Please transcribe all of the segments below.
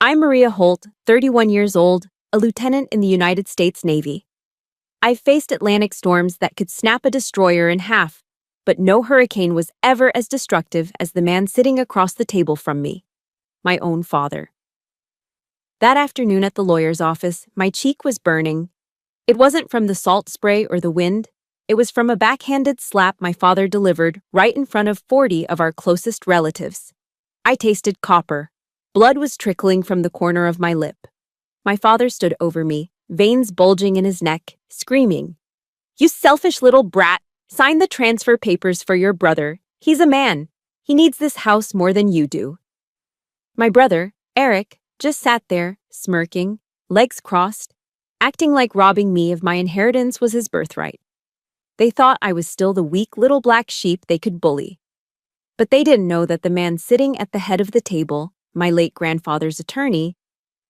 I'm Maria Holt, 31 years old, a lieutenant in the United States Navy. I've faced Atlantic storms that could snap a destroyer in half, but no hurricane was ever as destructive as the man sitting across the table from me, my own father. That afternoon at the lawyer's office, my cheek was burning. It wasn't from the salt spray or the wind. It was from a backhanded slap my father delivered right in front of 40 of our closest relatives. I tasted copper. Blood was trickling from the corner of my lip. My father stood over me, veins bulging in his neck, screaming, "You selfish little brat! Sign the transfer papers for your brother. He's a man. He needs this house more than you do." My brother, Eric, just sat there, smirking, legs crossed, acting like robbing me of my inheritance was his birthright. They thought I was still the weak little black sheep they could bully. But they didn't know that the man sitting at the head of the table, my late grandfather's attorney,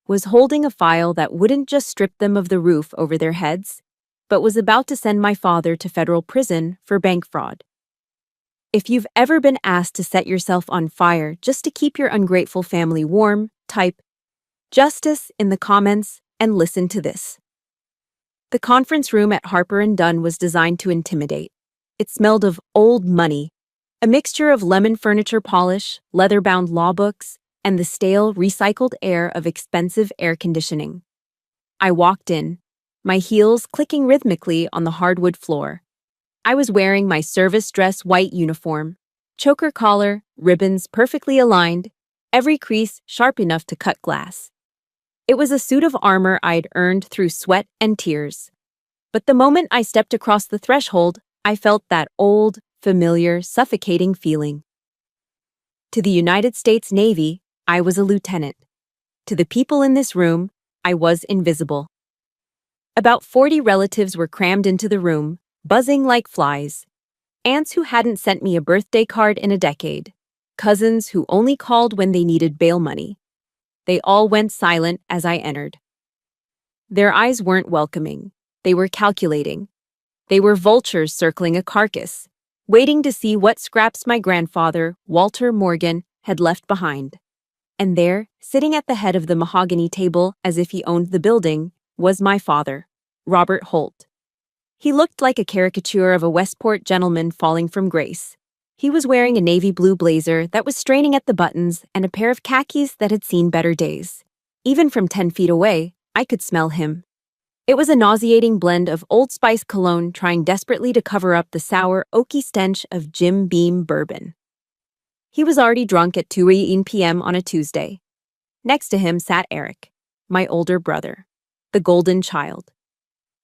was holding a file that wouldn't just strip them of the roof over their heads, but was about to send my father to federal prison for bank fraud. If you've ever been asked to set yourself on fire just to keep your ungrateful family warm, type "Justice" in the comments and listen to this. The conference room at Harper & Dunn was designed to intimidate. It smelled of old money, a mixture of lemon furniture polish, leather-bound law books, and the stale, recycled air of expensive air conditioning. I walked in, my heels clicking rhythmically on the hardwood floor. I was wearing my service dress white uniform, choker collar, ribbons perfectly aligned, every crease sharp enough to cut glass. It was a suit of armor I'd earned through sweat and tears. But the moment I stepped across the threshold, I felt that old, familiar, suffocating feeling. To the United States Navy, I was a lieutenant. To the people in this room, I was invisible. About 40 relatives were crammed into the room, buzzing like flies. Aunts who hadn't sent me a birthday card in a decade. Cousins who only called when they needed bail money. They all went silent as I entered. Their eyes weren't welcoming. They were calculating. They were vultures circling a carcass, waiting to see what scraps my grandfather, Walter Morgan, had left behind. And there, sitting at the head of the mahogany table as if he owned the building, was my father, Robert Holt. He looked like a caricature of a Westport gentleman falling from grace. He was wearing a navy blue blazer that was straining at the buttons and a pair of khakis that had seen better days. Even from 10 feet away, I could smell him. It was a nauseating blend of Old Spice cologne trying desperately to cover up the sour, oaky stench of Jim Beam bourbon. He was already drunk at 2 p.m. on a Tuesday. Next to him sat Eric, my older brother, the golden child.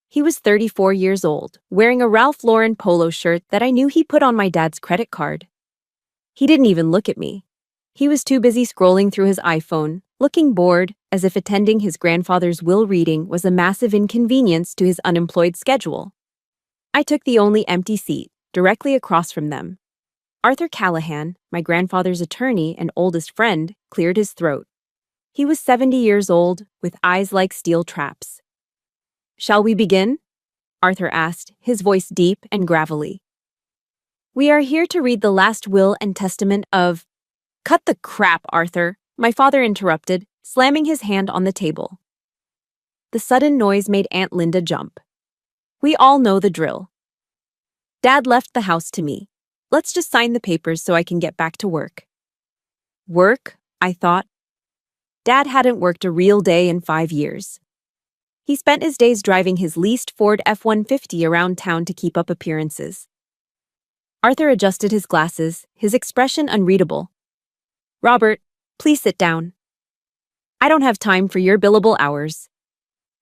He was 34 years old, wearing a Ralph Lauren polo shirt that I knew he put on my dad's credit card. He didn't even look at me. He was too busy scrolling through his iPhone, looking bored, as if attending his grandfather's will reading was a massive inconvenience to his unemployed schedule. I took the only empty seat, directly across from them. Arthur Callahan, my grandfather's attorney and oldest friend, cleared his throat. He was 70 years old, with eyes like steel traps. "Shall we begin?" Arthur asked, his voice deep and gravelly. "We are here to read the last will and testament of—" "Cut the crap, Arthur," my father interrupted, slamming his hand on the table. The sudden noise made Aunt Linda jump. "We all know the drill. Dad left the house to me. Let's just sign the papers so I can get back to work." Work, I thought. Dad hadn't worked a real day in 5 years. He spent his days driving his leased Ford F-150 around town to keep up appearances. Arthur adjusted his glasses, his expression unreadable. "Robert, please sit down. I don't have time for your billable hours."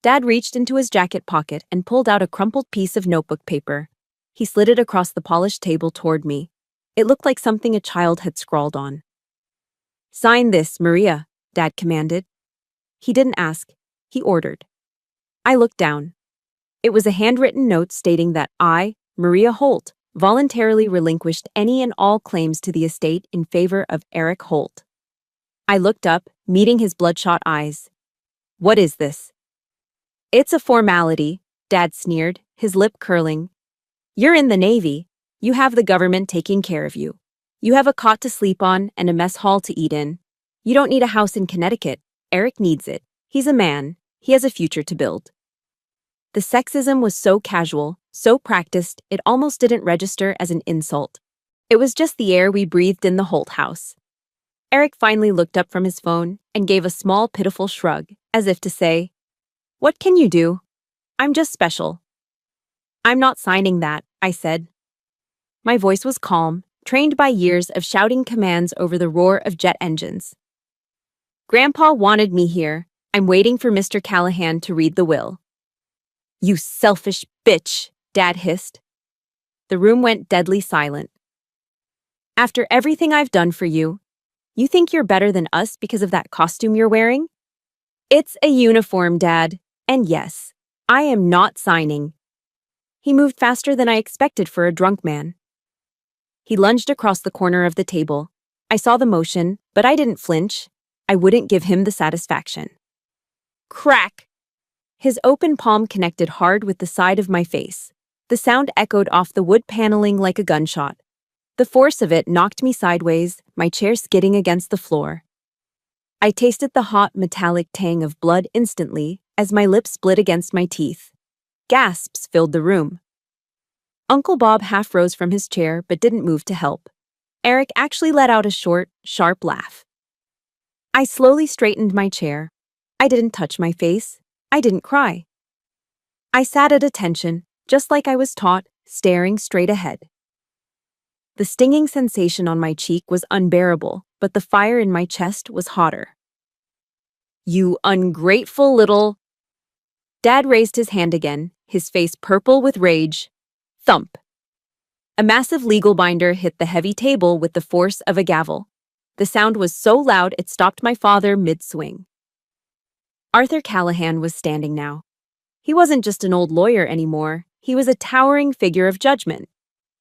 Dad reached into his jacket pocket and pulled out a crumpled piece of notebook paper. He slid it across the polished table toward me. It looked like something a child had scrawled on. "Sign this, Maria," Dad commanded. He didn't ask. He ordered. I looked down. It was a handwritten note stating that I, Maria Holt, voluntarily relinquished any and all claims to the estate in favor of Eric Holt. I looked up, meeting his bloodshot eyes. "What is this?" "It's a formality," Dad sneered, his lip curling. "You're in the Navy. You have the government taking care of you. You have a cot to sleep on and a mess hall to eat in. You don't need a house in Connecticut. Eric needs it. He's a man. He has a future to build. The sexism was so casual, so practiced, it almost didn't register as an insult. It was just the air we breathed in the Holt house. Eric finally looked up from his phone and gave a small, pitiful shrug, as if to say, "What can you do? I'm just special." "I'm not signing that," I said. My voice was calm, trained by years of shouting commands over the roar of jet engines. "Grandpa wanted me here. I'm waiting for Mr. Callahan to read the will." "You selfish bitch," Dad hissed. The room went deadly silent. "After everything I've done for you, you think you're better than us because of that costume you're wearing?" "It's a uniform, Dad. And yes, I am not signing." He moved faster than I expected for a drunk man. He lunged across the corner of the table. I saw the motion, but I didn't flinch. I wouldn't give him the satisfaction. Crack! His open palm connected hard with the side of my face. The sound echoed off the wood paneling like a gunshot. The force of it knocked me sideways, my chair skidding against the floor. I tasted the hot, metallic tang of blood instantly as my lips split against my teeth. Gasps filled the room. Uncle Bob half rose from his chair but didn't move to help. Eric actually let out a short, sharp laugh. I slowly straightened my chair. I didn't touch my face. I didn't cry. I sat at attention, just like I was taught, staring straight ahead. The stinging sensation on my cheek was unbearable, but the fire in my chest was hotter. "You ungrateful little—" Dad raised his hand again, his face purple with rage. Thump! A massive legal binder hit the heavy table with the force of a gavel. The sound was so loud it stopped my father mid-swing. Arthur Callahan was standing now. He wasn't just an old lawyer anymore, he was a towering figure of judgment.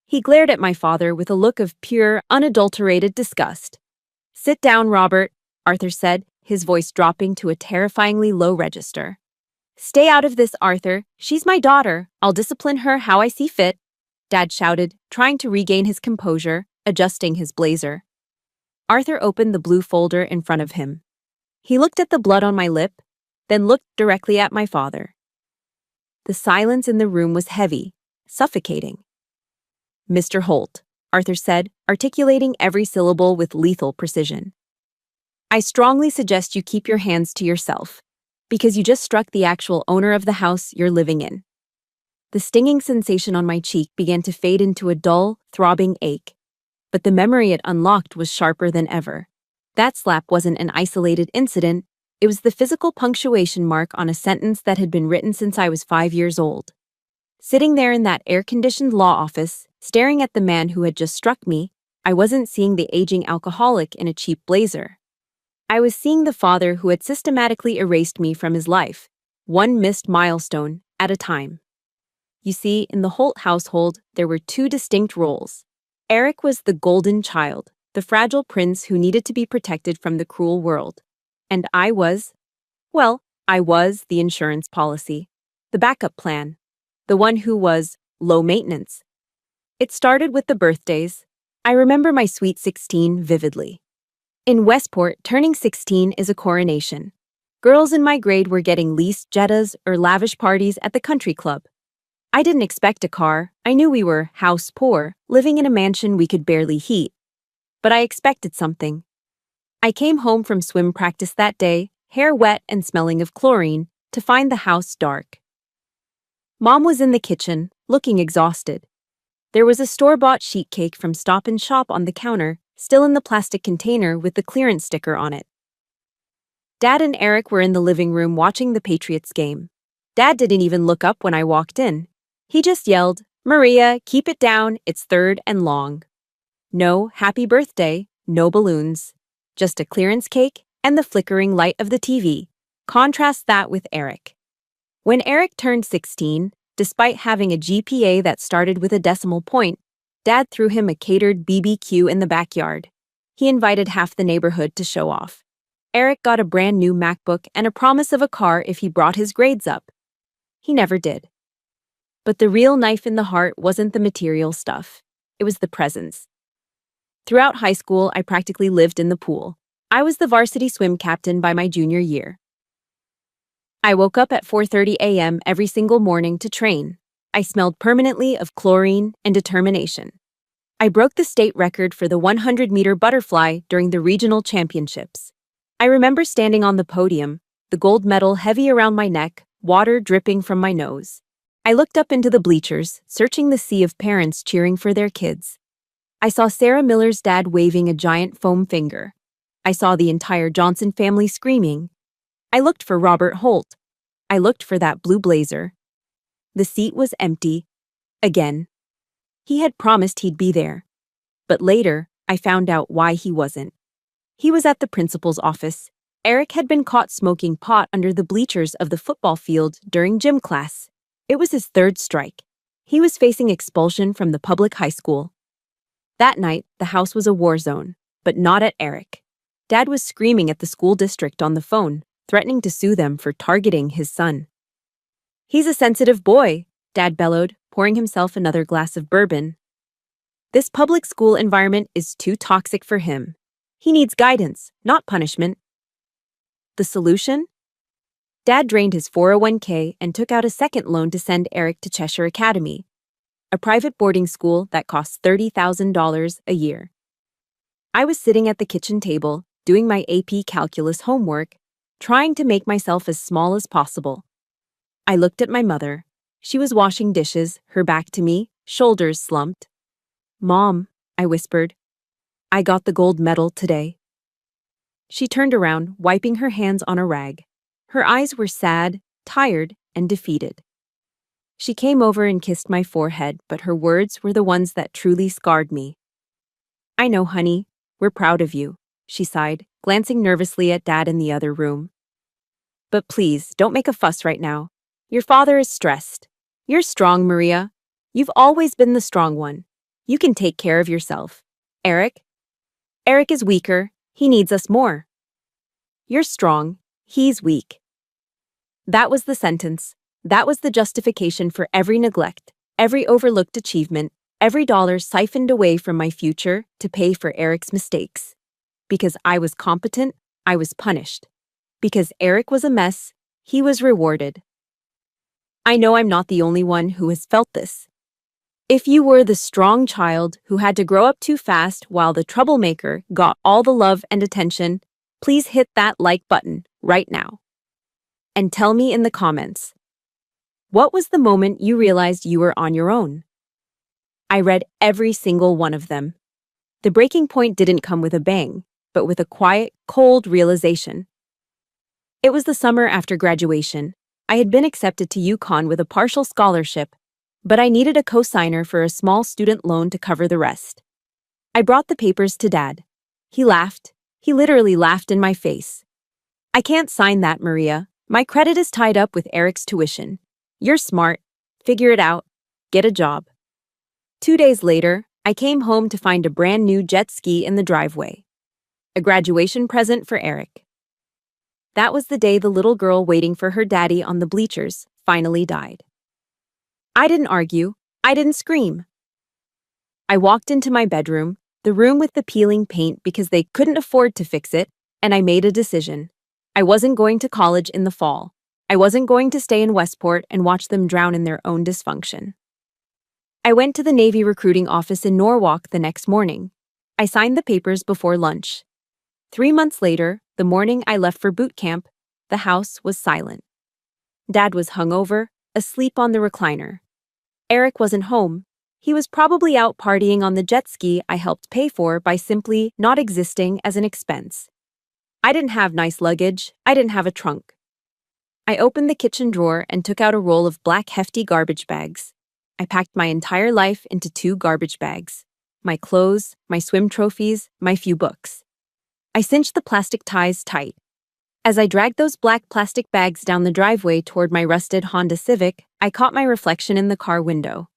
He glared at my father with a look of pure, unadulterated disgust. "Sit down, Robert," Arthur said, his voice dropping to a terrifyingly low register. "Stay out of this, Arthur. She's my daughter. I'll discipline her how I see fit," Dad shouted, trying to regain his composure, adjusting his blazer. Arthur opened the blue folder in front of him. He looked at the blood on my lip, then looked directly at my father. The silence in the room was heavy, suffocating. "Mr. Holt," Arthur said, articulating every syllable with lethal precision. "I strongly suggest you keep your hands to yourself, because you just struck the actual owner of the house you're living in." The stinging sensation on my cheek began to fade into a dull, throbbing ache, but the memory it unlocked was sharper than ever. That slap wasn't an isolated incident, it was the physical punctuation mark on a sentence that had been written since I was 5 years old. Sitting there in that air-conditioned law office, staring at the man who had just struck me, I wasn't seeing the aging alcoholic in a cheap blazer. I was seeing the father who had systematically erased me from his life, one missed milestone at a time. You see, in the Holt household, there were two distinct roles. Eric was the golden child, the fragile prince who needed to be protected from the cruel world. And I was the insurance policy, the backup plan, the one who was low maintenance. It started with the birthdays. I remember my sweet 16 vividly. In Westport, turning 16 is a coronation. Girls in my grade were getting leased Jettas or lavish parties at the country club. I didn't expect a car. I knew we were house poor, living in a mansion we could barely heat. But I expected something. I came home from swim practice that day, hair wet and smelling of chlorine, to find the house dark. Mom was in the kitchen, looking exhausted. There was a store-bought sheet cake from Stop and Shop on the counter, still in the plastic container with the clearance sticker on it. Dad and Eric were in the living room watching the Patriots game. Dad didn't even look up when I walked in. He just yelled, "Maria, keep it down, it's third and long." No happy birthday, no balloons. Just a clearance cake and the flickering light of the TV. Contrast that with Eric. When Eric turned 16, despite having a GPA that started with a decimal point, Dad threw him a catered BBQ in the backyard. He invited half the neighborhood to show off. Eric got a brand new MacBook and a promise of a car if he brought his grades up. He never did. But the real knife in the heart wasn't the material stuff. It was the presence. Throughout high school, I practically lived in the pool. I was the varsity swim captain by my junior year. I woke up at 4:30 a.m. every single morning to train. I smelled permanently of chlorine and determination. I broke the state record for the 100-meter butterfly during the regional championships. I remember standing on the podium, the gold medal heavy around my neck, water dripping from my nose. I looked up into the bleachers, searching the sea of parents cheering for their kids. I saw Sarah Miller's dad waving a giant foam finger. I saw the entire Johnson family screaming. I looked for Robert Holt. I looked for that blue blazer. The seat was empty. Again. He had promised he'd be there. But later, I found out why he wasn't. He was at the principal's office. Eric had been caught smoking pot under the bleachers of the football field during gym class. It was his third strike. He was facing expulsion from the public high school. That night, the house was a war zone, but not at Eric. Dad was screaming at the school district on the phone, threatening to sue them for targeting his son. "He's a sensitive boy," Dad bellowed, pouring himself another glass of bourbon. "This public school environment is too toxic for him. He needs guidance, not punishment." The solution? Dad drained his 401k and took out a second loan to send Eric to Cheshire Academy, a private boarding school that costs $30,000 a year. I was sitting at the kitchen table, doing my AP calculus homework, trying to make myself as small as possible. I looked at my mother. She was washing dishes, her back to me, shoulders slumped. "Mom," I whispered, "I got the gold medal today." She turned around, wiping her hands on a rag. Her eyes were sad, tired, and defeated. She came over and kissed my forehead, but her words were the ones that truly scarred me. "I know, honey. We're proud of you," she sighed, glancing nervously at Dad in the other room. "But please, don't make a fuss right now. Your father is stressed. You're strong, Maria. You've always been the strong one. You can take care of yourself. Eric is weaker. He needs us more. You're strong. He's weak." That was the sentence. That was the justification for every neglect, every overlooked achievement, every dollar siphoned away from my future to pay for Eric's mistakes. Because I was competent, I was punished. Because Eric was a mess, he was rewarded. I know I'm not the only one who has felt this. If you were the strong child who had to grow up too fast while the troublemaker got all the love and attention, please hit that like button right now. And tell me in the comments, what was the moment you realized you were on your own? I read every single one of them. The breaking point didn't come with a bang, but with a quiet, cold realization. It was the summer after graduation. I had been accepted to UConn with a partial scholarship, but I needed a co-signer for a small student loan to cover the rest. I brought the papers to Dad. He laughed. He literally laughed in my face. "I can't sign that, Maria. My credit is tied up with Eric's tuition. You're smart. Figure it out. Get a job." 2 days later, I came home to find a brand new jet ski in the driveway. A graduation present for Eric. That was the day the little girl waiting for her daddy on the bleachers finally died. I didn't argue. I didn't scream. I walked into my bedroom, the room with the peeling paint because they couldn't afford to fix it, and I made a decision. I wasn't going to college in the fall. I wasn't going to stay in Westport and watch them drown in their own dysfunction. I went to the Navy recruiting office in Norwalk the next morning. I signed the papers before lunch. 3 months later, the morning I left for boot camp, the house was silent. Dad was hungover, asleep on the recliner. Eric wasn't home. He was probably out partying on the jet ski I helped pay for by simply not existing as an expense. I didn't have nice luggage. I didn't have a trunk. I opened the kitchen drawer and took out a roll of black hefty garbage bags. I packed my entire life into 2 garbage bags. My clothes, my swim trophies, my few books. I cinched the plastic ties tight. As I dragged those black plastic bags down the driveway toward my rusted Honda Civic, I caught my reflection in the car window.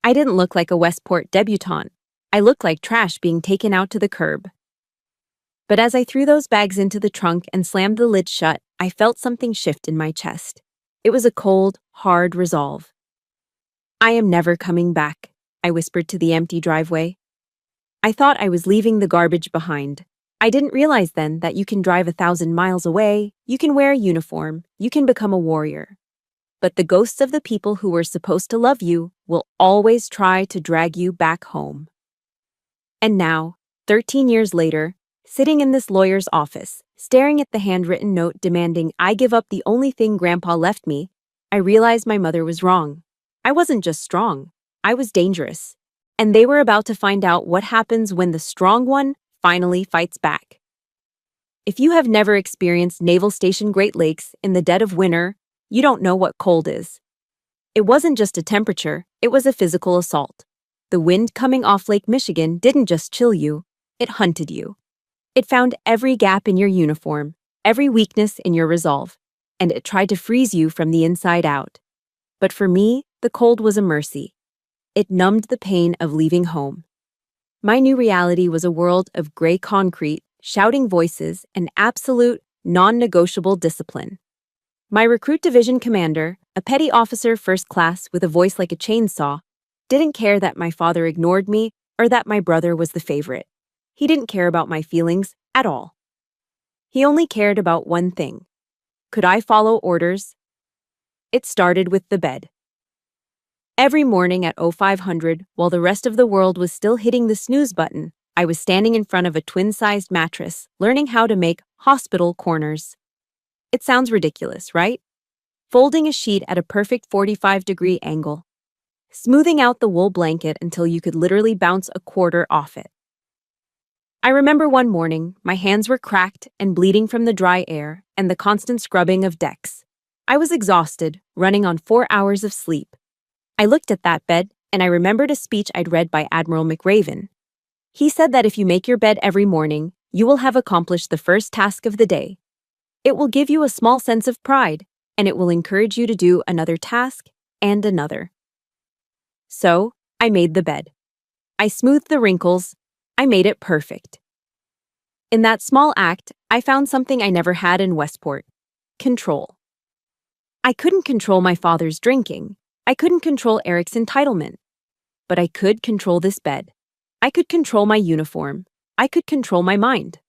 I didn't look like a Westport debutante. I looked like trash being taken out to the curb. But as I threw those bags into the trunk and slammed the lid shut, I felt something shift in my chest. It was a cold, hard resolve. "I am never coming back," I whispered to the empty driveway. I thought I was leaving the garbage behind. I didn't realize then that you can drive 1,000 miles away, you can wear a uniform, you can become a warrior. But the ghosts of the people who were supposed to love you will always try to drag you back home. And now, 13 years later, sitting in this lawyer's office, staring at the handwritten note demanding I give up the only thing Grandpa left me, I realized my mother was wrong. I wasn't just strong, I was dangerous. And they were about to find out what happens when the strong one finally fights back. If you have never experienced Naval Station Great Lakes in the dead of winter, you don't know what cold is. It wasn't just a temperature, it was a physical assault. The wind coming off Lake Michigan didn't just chill you, it hunted you. It found every gap in your uniform, every weakness in your resolve, and it tried to freeze you from the inside out. But for me, the cold was a mercy. It numbed the pain of leaving home. My new reality was a world of gray concrete, shouting voices, and absolute, non-negotiable discipline. My recruit division commander, a petty officer first class with a voice like a chainsaw, didn't care that my father ignored me or that my brother was the favorite. He didn't care about my feelings at all. He only cared about one thing. Could I follow orders? It started with the bed. Every morning at 0500, while the rest of the world was still hitting the snooze button, I was standing in front of a twin-sized mattress, learning how to make hospital corners. It sounds ridiculous, right? Folding a sheet at a perfect 45-degree angle. Smoothing out the wool blanket until you could literally bounce a quarter off it. I remember one morning, my hands were cracked and bleeding from the dry air and the constant scrubbing of decks. I was exhausted, running on 4 hours of sleep. I looked at that bed, and I remembered a speech I'd read by Admiral McRaven. He said that if you make your bed every morning, you will have accomplished the first task of the day. It will give you a small sense of pride, and it will encourage you to do another task and another. So, I made the bed. I smoothed the wrinkles. I made it perfect. In that small act, I found something I never had in Westport: control. I couldn't control my father's drinking. I couldn't control Eric's entitlement. But I could control this bed. I could control my uniform. I could control my mind.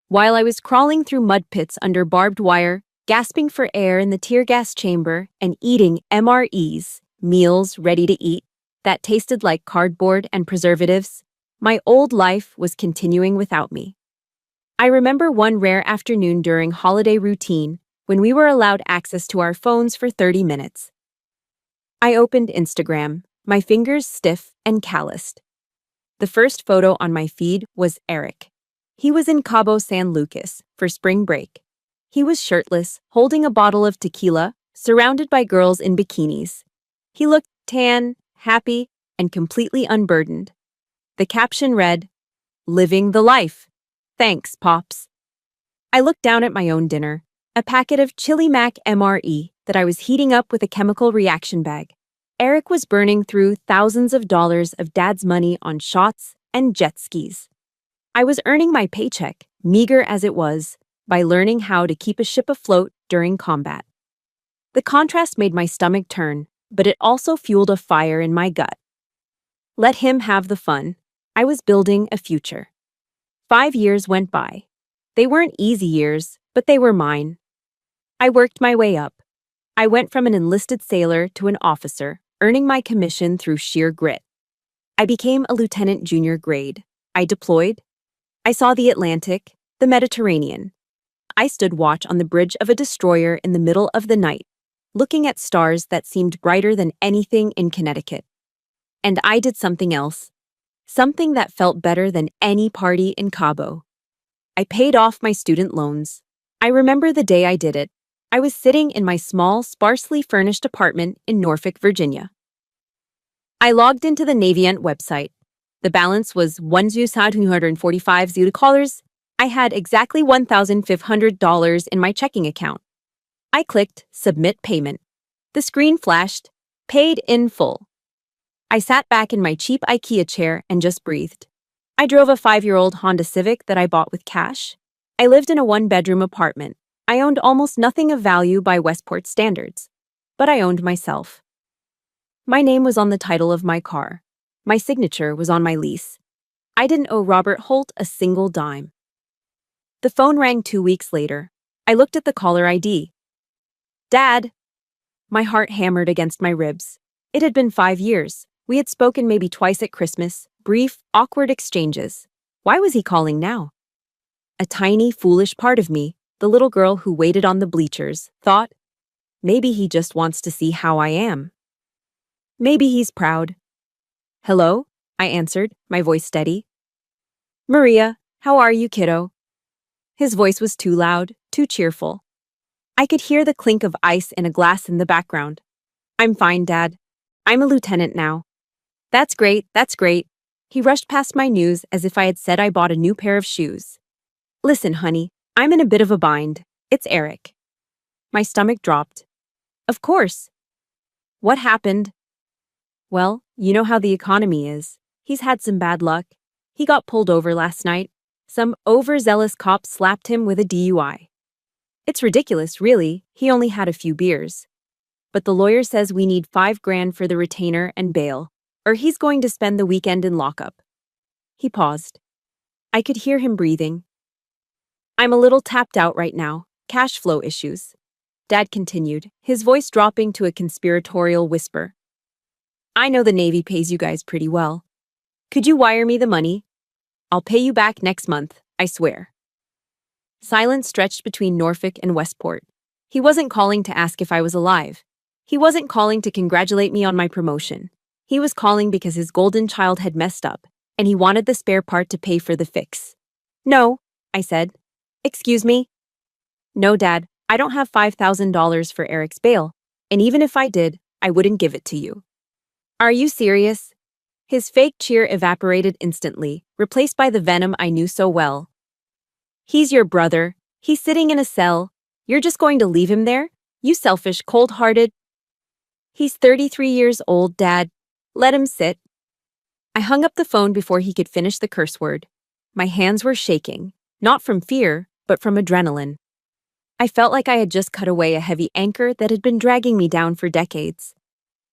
While I was crawling through mud pits under barbed wire, gasping for air in the tear gas chamber, and eating MREs, meals ready to eat, that tasted like cardboard and preservatives, my old life was continuing without me. I remember one rare afternoon during holiday routine when we were allowed access to our phones for 30 minutes. I opened Instagram, my fingers stiff and calloused. The first photo on my feed was Eric. He was in Cabo San Lucas for spring break. He was shirtless, holding a bottle of tequila, surrounded by girls in bikinis. He looked tan, happy, and completely unburdened. The caption read, "Living the life. Thanks, Pops." I looked down at my own dinner, a packet of Chili Mac MRE that I was heating up with a chemical reaction bag. Eric was burning through thousands of dollars of Dad's money on shots and jet skis. I was earning my paycheck, meager as it was, by learning how to keep a ship afloat during combat. The contrast made my stomach turn, but it also fueled a fire in my gut. Let him have the fun. I was building a future. 5 years went by. They weren't easy years, but they were mine. I worked my way up. I went from an enlisted sailor to an officer, earning my commission through sheer grit. I became a lieutenant junior grade. I deployed. I saw the Atlantic, the Mediterranean. I stood watch on the bridge of a destroyer in the middle of the night, looking at stars that seemed brighter than anything in Connecticut. And I did something else, something that felt better than any party in Cabo. I paid off my student loans. I remember the day I did it. I was sitting in my small, sparsely furnished apartment in Norfolk, Virginia. I logged into the Navient website. The balance was $1,245. I had exactly $1,500 in my checking account. I clicked Submit Payment. The screen flashed, Paid in full. I sat back in my cheap IKEA chair and just breathed. I drove a 5-year-old Honda Civic that I bought with cash. I lived in a 1-bedroom apartment. I owned almost nothing of value by Westport standards, but I owned myself. My name was on the title of my car. My signature was on my lease. I didn't owe Robert Holt a single dime. The phone rang 2 weeks later. I looked at the caller ID. Dad! My heart hammered against my ribs. It had been 5 years. We had spoken maybe twice at Christmas, brief, awkward exchanges. Why was he calling now? A tiny, foolish part of me, the little girl who waited on the bleachers, thought, maybe he just wants to see how I am. Maybe he's proud. Hello? I answered, my voice steady. Maria, how are you, kiddo? His voice was too loud, too cheerful. I could hear the clink of ice in a glass in the background. I'm fine, Dad. I'm a lieutenant now. That's great, that's great. He rushed past my news as if I had said I bought a new pair of shoes. Listen, honey, I'm in a bit of a bind. It's Eric. My stomach dropped. Of course. What happened? Well, you know how the economy is. He's had some bad luck. He got pulled over last night. Some overzealous cop slapped him with a DUI. It's ridiculous, really. He only had a few beers. But the lawyer says we need $5,000 for the retainer and bail, or he's going to spend the weekend in lockup. He paused. I could hear him breathing. I'm a little tapped out right now. Cash flow issues. Dad continued, his voice dropping to a conspiratorial whisper. I know the Navy pays you guys pretty well. Could you wire me the money? I'll pay you back next month, I swear. Silence stretched between Norfolk and Westport. He wasn't calling to ask if I was alive. He wasn't calling to congratulate me on my promotion. He was calling because his golden child had messed up, and he wanted the spare part to pay for the fix. No, I said. Excuse me? No, Dad, I don't have $5,000 for Eric's bail, and even if I did, I wouldn't give it to you. Are you serious? His fake cheer evaporated instantly, replaced by the venom I knew so well. He's your brother. He's sitting in a cell. You're just going to leave him there? You selfish, cold-hearted. He's 33 years old, Dad. Let him sit. I hung up the phone before he could finish the curse word. My hands were shaking, not from fear, but from adrenaline. I felt like I had just cut away a heavy anchor that had been dragging me down for decades.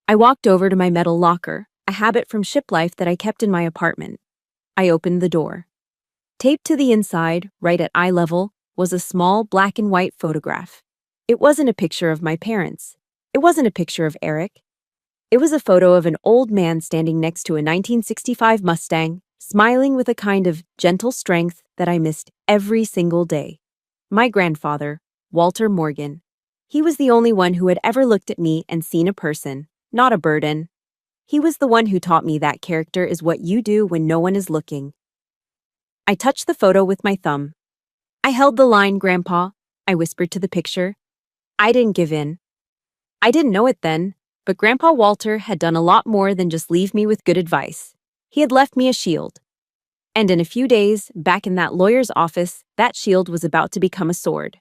I walked over to my metal locker, a habit from ship life that I kept in my apartment. I opened the door. Taped to the inside, right at eye level, was a small black and white photograph. It wasn't a picture of my parents. It wasn't a picture of Eric. It was a photo of an old man standing next to a 1965 Mustang, smiling with a kind of gentle strength that I missed every single day. My grandfather, Walter Morgan. He was the only one who had ever looked at me and seen a person, not a burden. He was the one who taught me that character is what you do when no one is looking. I touched the photo with my thumb. I held the line, Grandpa, I whispered to the picture. I didn't give in. I didn't know it then, but Grandpa Walter had done a lot more than just leave me with good advice. He had left me a shield. And in a few days, back in that lawyer's office, that shield was about to become a sword.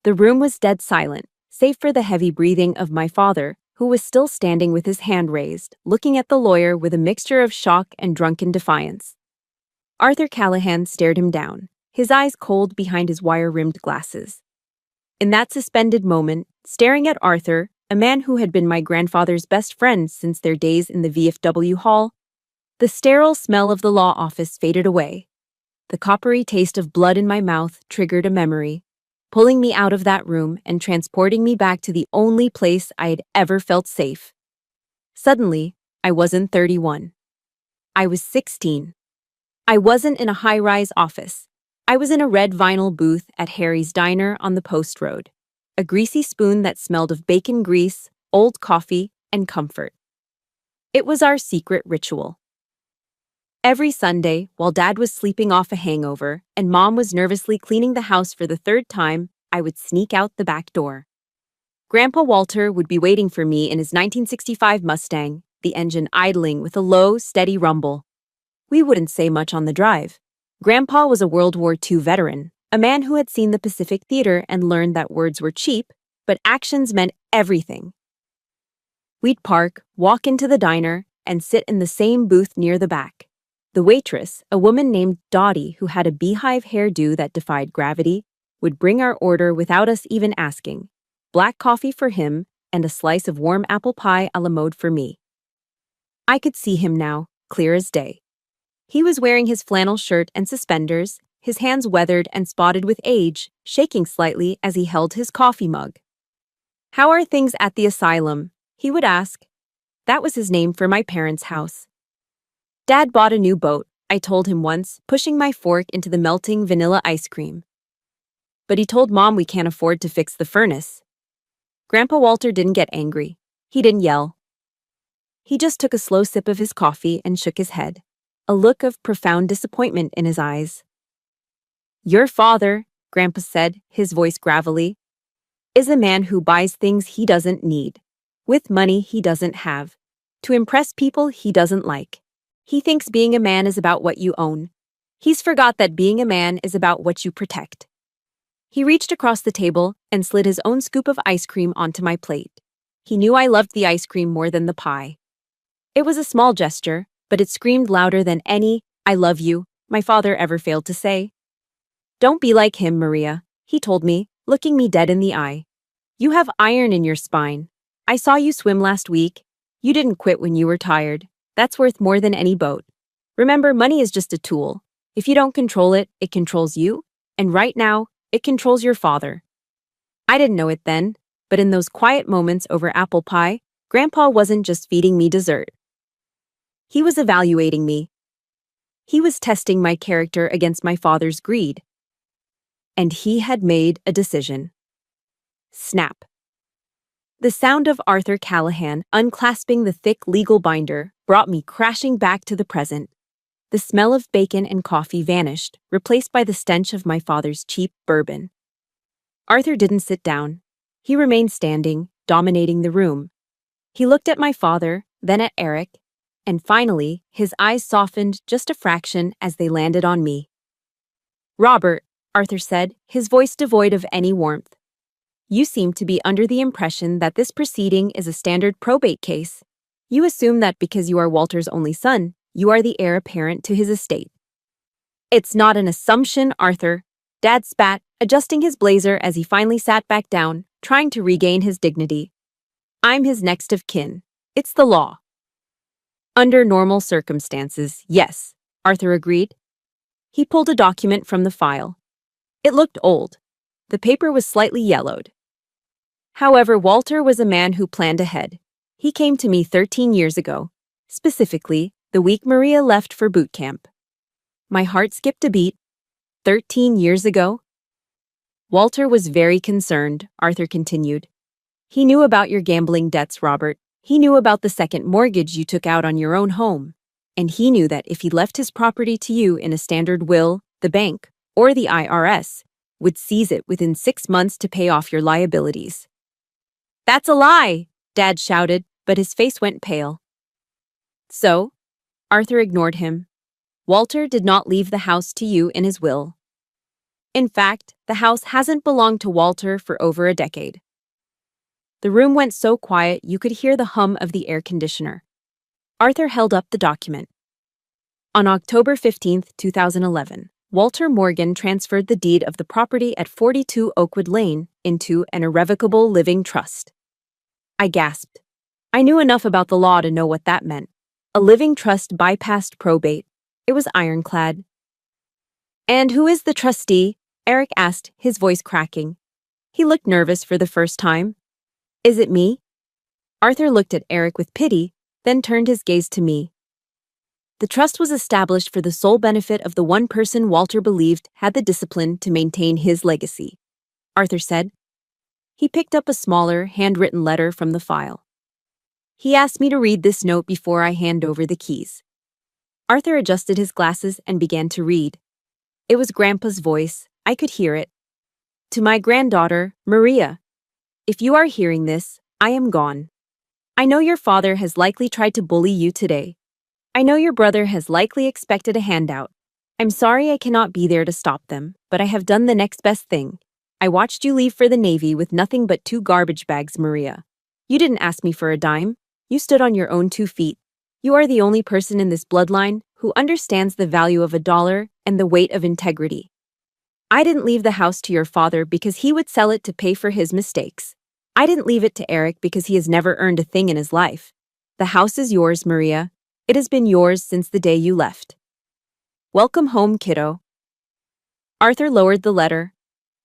The room was dead silent, save for the heavy breathing of my father, who was still standing with his hand raised, looking at the lawyer with a mixture of shock and drunken defiance. Arthur Callahan stared him down, his eyes cold behind his wire-rimmed glasses. In that suspended moment, staring at Arthur, a man who had been my grandfather's best friend since their days in the VFW hall, the sterile smell of the law office faded away. The coppery taste of blood in my mouth triggered a memory, pulling me out of that room and transporting me back to the only place I had ever felt safe. Suddenly, I wasn't 31. I was 16. I wasn't in a high-rise office. I was in a red vinyl booth at Harry's Diner on the Post Road, a greasy spoon that smelled of bacon grease, old coffee, and comfort. It was our secret ritual. Every Sunday, while Dad was sleeping off a hangover and Mom was nervously cleaning the house for the third time, I would sneak out the back door. Grandpa Walter would be waiting for me in his 1965 Mustang, the engine idling with a low, steady rumble. We wouldn't say much on the drive. Grandpa was a World War II veteran, a man who had seen the Pacific Theater and learned that words were cheap, but actions meant everything. We'd park, walk into the diner, and sit in the same booth near the back. The waitress, a woman named Dottie who had a beehive hairdo that defied gravity, would bring our order without us even asking. Black coffee for him and a slice of warm apple pie a la mode for me. I could see him now, clear as day. He was wearing his flannel shirt and suspenders, his hands weathered and spotted with age, shaking slightly as he held his coffee mug. "How are things at the asylum?" he would ask. That was his name for my parents' house. "Dad bought a new boat," I told him once, pushing my fork into the melting vanilla ice cream. "But he told Mom we can't afford to fix the furnace." Grandpa Walter didn't get angry. He didn't yell. He just took a slow sip of his coffee and shook his head, a look of profound disappointment in his eyes. "Your father," Grandpa said, his voice gravelly, "is a man who buys things he doesn't need, with money he doesn't have, to impress people he doesn't like. He thinks being a man is about what you own. He's forgot that being a man is about what you protect." He reached across the table and slid his own scoop of ice cream onto my plate. He knew I loved the ice cream more than the pie. It was a small gesture, but it screamed louder than any "I love you" my father ever failed to say. "Don't be like him, Maria," he told me, looking me dead in the eye. "You have iron in your spine. I saw you swim last week. You didn't quit when you were tired. That's worth more than any boat. Remember, money is just a tool. If you don't control it, it controls you, and right now, it controls your father." I didn't know it then, but in those quiet moments over apple pie, Grandpa wasn't just feeding me dessert. He was evaluating me. He was testing my character against my father's greed. And he had made a decision. Snap. The sound of Arthur Callahan unclasping the thick legal binder brought me crashing back to the present. The smell of bacon and coffee vanished, replaced by the stench of my father's cheap bourbon. Arthur didn't sit down. He remained standing, dominating the room. He looked at my father, then at Eric, and finally, his eyes softened just a fraction as they landed on me. "Robert," Arthur said, his voice devoid of any warmth, "you seem to be under the impression that this proceeding is a standard probate case. You assume that because you are Walter's only son, you are the heir apparent to his estate." "It's not an assumption, Arthur," Dad spat, adjusting his blazer as he finally sat back down, trying to regain his dignity. "I'm his next of kin. It's the law." "Under normal circumstances, yes," Arthur agreed. He pulled a document from the file. It looked old. The paper was slightly yellowed. However, Walter was a man who planned ahead. He came to me 13 years ago, specifically the week Maria left for boot camp. My heart skipped a beat. 13 years ago? "Walter was very concerned," Arthur continued. "He knew about your gambling debts, Robert. He knew about the second mortgage you took out on your own home. And he knew that if he left his property to you in a standard will, the bank, or the IRS, would seize it within 6 months to pay off your liabilities." "That's a lie!" Dad shouted, but his face went pale. "So?" Arthur ignored him. "Walter did not leave the house to you in his will. In fact, the house hasn't belonged to Walter for over a decade." The room went so quiet you could hear the hum of the air conditioner. Arthur held up the document. On October 15, 2011, Walter Morgan transferred the deed of the property at 42 Oakwood Lane into an irrevocable living trust. I gasped. I knew enough about the law to know what that meant. A living trust bypassed probate. It was ironclad. "And who is the trustee?" Eric asked, his voice cracking. He looked nervous for the first time. "Is it me?" Arthur looked at Eric with pity, then turned his gaze to me. "The trust was established for the sole benefit of the one person Walter believed had the discipline to maintain his legacy," Arthur said. He picked up a smaller, handwritten letter from the file. "He asked me to read this note before I hand over the keys." Arthur adjusted his glasses and began to read. It was Grandpa's voice. I could hear it. "To my granddaughter, Maria. If you are hearing this, I am gone. I know your father has likely tried to bully you today. I know your brother has likely expected a handout. I'm sorry I cannot be there to stop them, but I have done the next best thing. I watched you leave for the Navy with nothing but 2 garbage bags, Maria. You didn't ask me for a dime. You stood on your own 2 feet. You are the only person in this bloodline who understands the value of a dollar and the weight of integrity. I didn't leave the house to your father because he would sell it to pay for his mistakes. I didn't leave it to Eric because he has never earned a thing in his life. The house is yours, Maria. It has been yours since the day you left. Welcome home, kiddo." Arthur lowered the letter.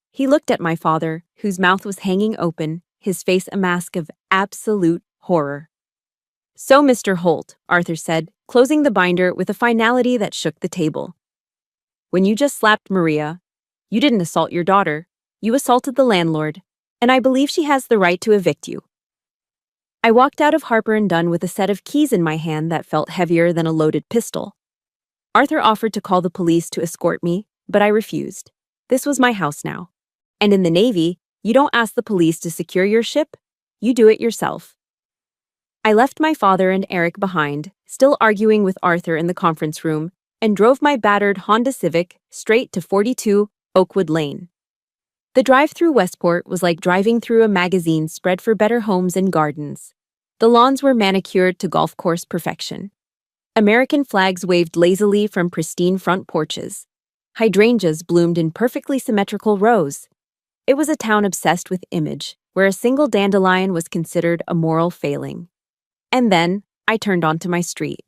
He looked at my father, whose mouth was hanging open, his face a mask of absolute horror. "So, Mr. Holt," Arthur said, closing the binder with a finality that shook the table. "When you just slapped Maria, you didn't assault your daughter, you assaulted the landlord, and I believe she has the right to evict you." I walked out of Harper & Dunn with a set of keys in my hand that felt heavier than a loaded pistol. Arthur offered to call the police to escort me, but I refused. This was my house now. And in the Navy, you don't ask the police to secure your ship, you do it yourself. I left my father and Eric behind, still arguing with Arthur in the conference room, and drove my battered Honda Civic straight to 42 Oakwood Lane. The drive through Westport was like driving through a magazine spread for better homes and gardens. The lawns were manicured to golf course perfection. American flags waved lazily from pristine front porches. Hydrangeas bloomed in perfectly symmetrical rows. It was a town obsessed with image, where a single dandelion was considered a moral failing. And then, I turned onto my street.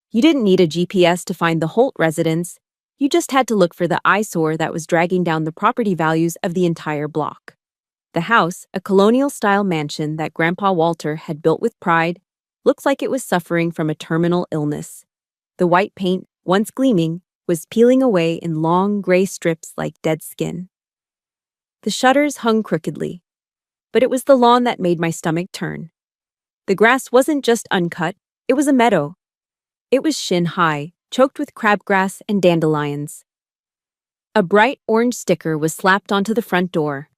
You didn't need a GPS to find the Holt residence, you just had to look for the eyesore that was dragging down the property values of the entire block. The house, a colonial-style mansion that Grandpa Walter had built with pride, looked like it was suffering from a terminal illness. The white paint, once gleaming, was peeling away in long gray strips like dead skin. The shutters hung crookedly, but it was the lawn that made my stomach turn. The grass wasn't just uncut, it was a meadow. It was shin-high, choked with crabgrass and dandelions. A bright orange sticker was slapped onto the front door,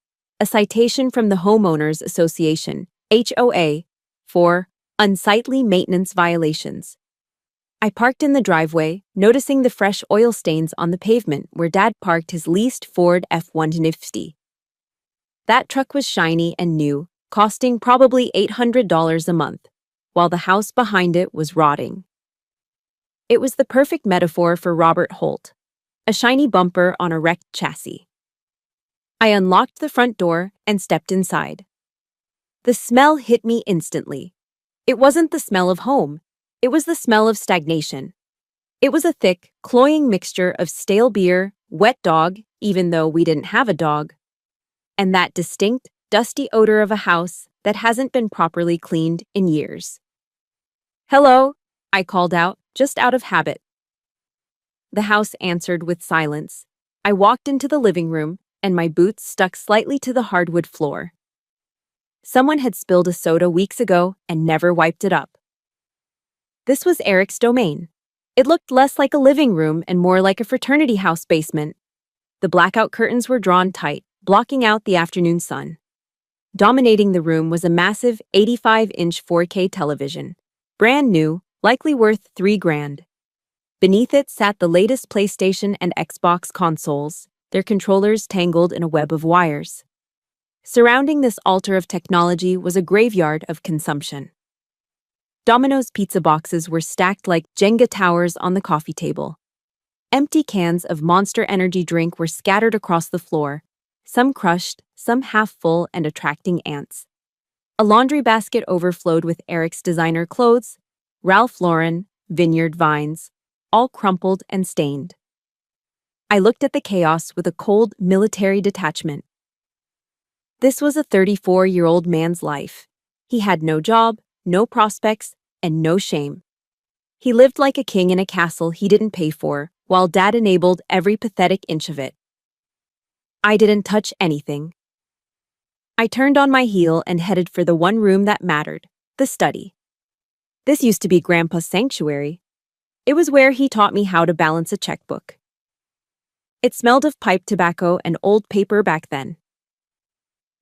a citation from the Homeowners Association, HOA, for unsightly maintenance violations. I parked in the driveway, noticing the fresh oil stains on the pavement where Dad parked his leased Ford F-150. That truck was shiny and new, costing probably $800 a month, while the house behind it was rotting. It was the perfect metaphor for Robert Holt, a shiny bumper on a wrecked chassis. I unlocked the front door and stepped inside. The smell hit me instantly. It wasn't the smell of home. It was the smell of stagnation. It was a thick, cloying mixture of stale beer, wet dog, even though we didn't have a dog, and that distinct, dusty odor of a house that hasn't been properly cleaned in years. "Hello," I called out, just out of habit. The house answered with silence. I walked into the living room, and my boots stuck slightly to the hardwood floor. Someone had spilled a soda weeks ago and never wiped it up. This was Eric's domain. It looked less like a living room and more like a fraternity house basement. The blackout curtains were drawn tight, blocking out the afternoon sun. Dominating the room was a massive 85-inch 4K television, brand new, likely worth $3,000. Beneath it sat the latest PlayStation and Xbox consoles, their controllers tangled in a web of wires. Surrounding this altar of technology was a graveyard of consumption. Domino's pizza boxes were stacked like Jenga towers on the coffee table. Empty cans of Monster Energy drink were scattered across the floor, some crushed, some half full and attracting ants. A laundry basket overflowed with Eric's designer clothes, Ralph Lauren, Vineyard Vines, all crumpled and stained. I looked at the chaos with a cold military detachment. This was a 34-year-old man's life. He had no job, no prospects, and no shame. He lived like a king in a castle he didn't pay for, while Dad enabled every pathetic inch of it. I didn't touch anything. I turned on my heel and headed for the one room that mattered, the study. This used to be Grandpa's sanctuary. It was where he taught me how to balance a checkbook. It smelled of pipe tobacco and old paper back then.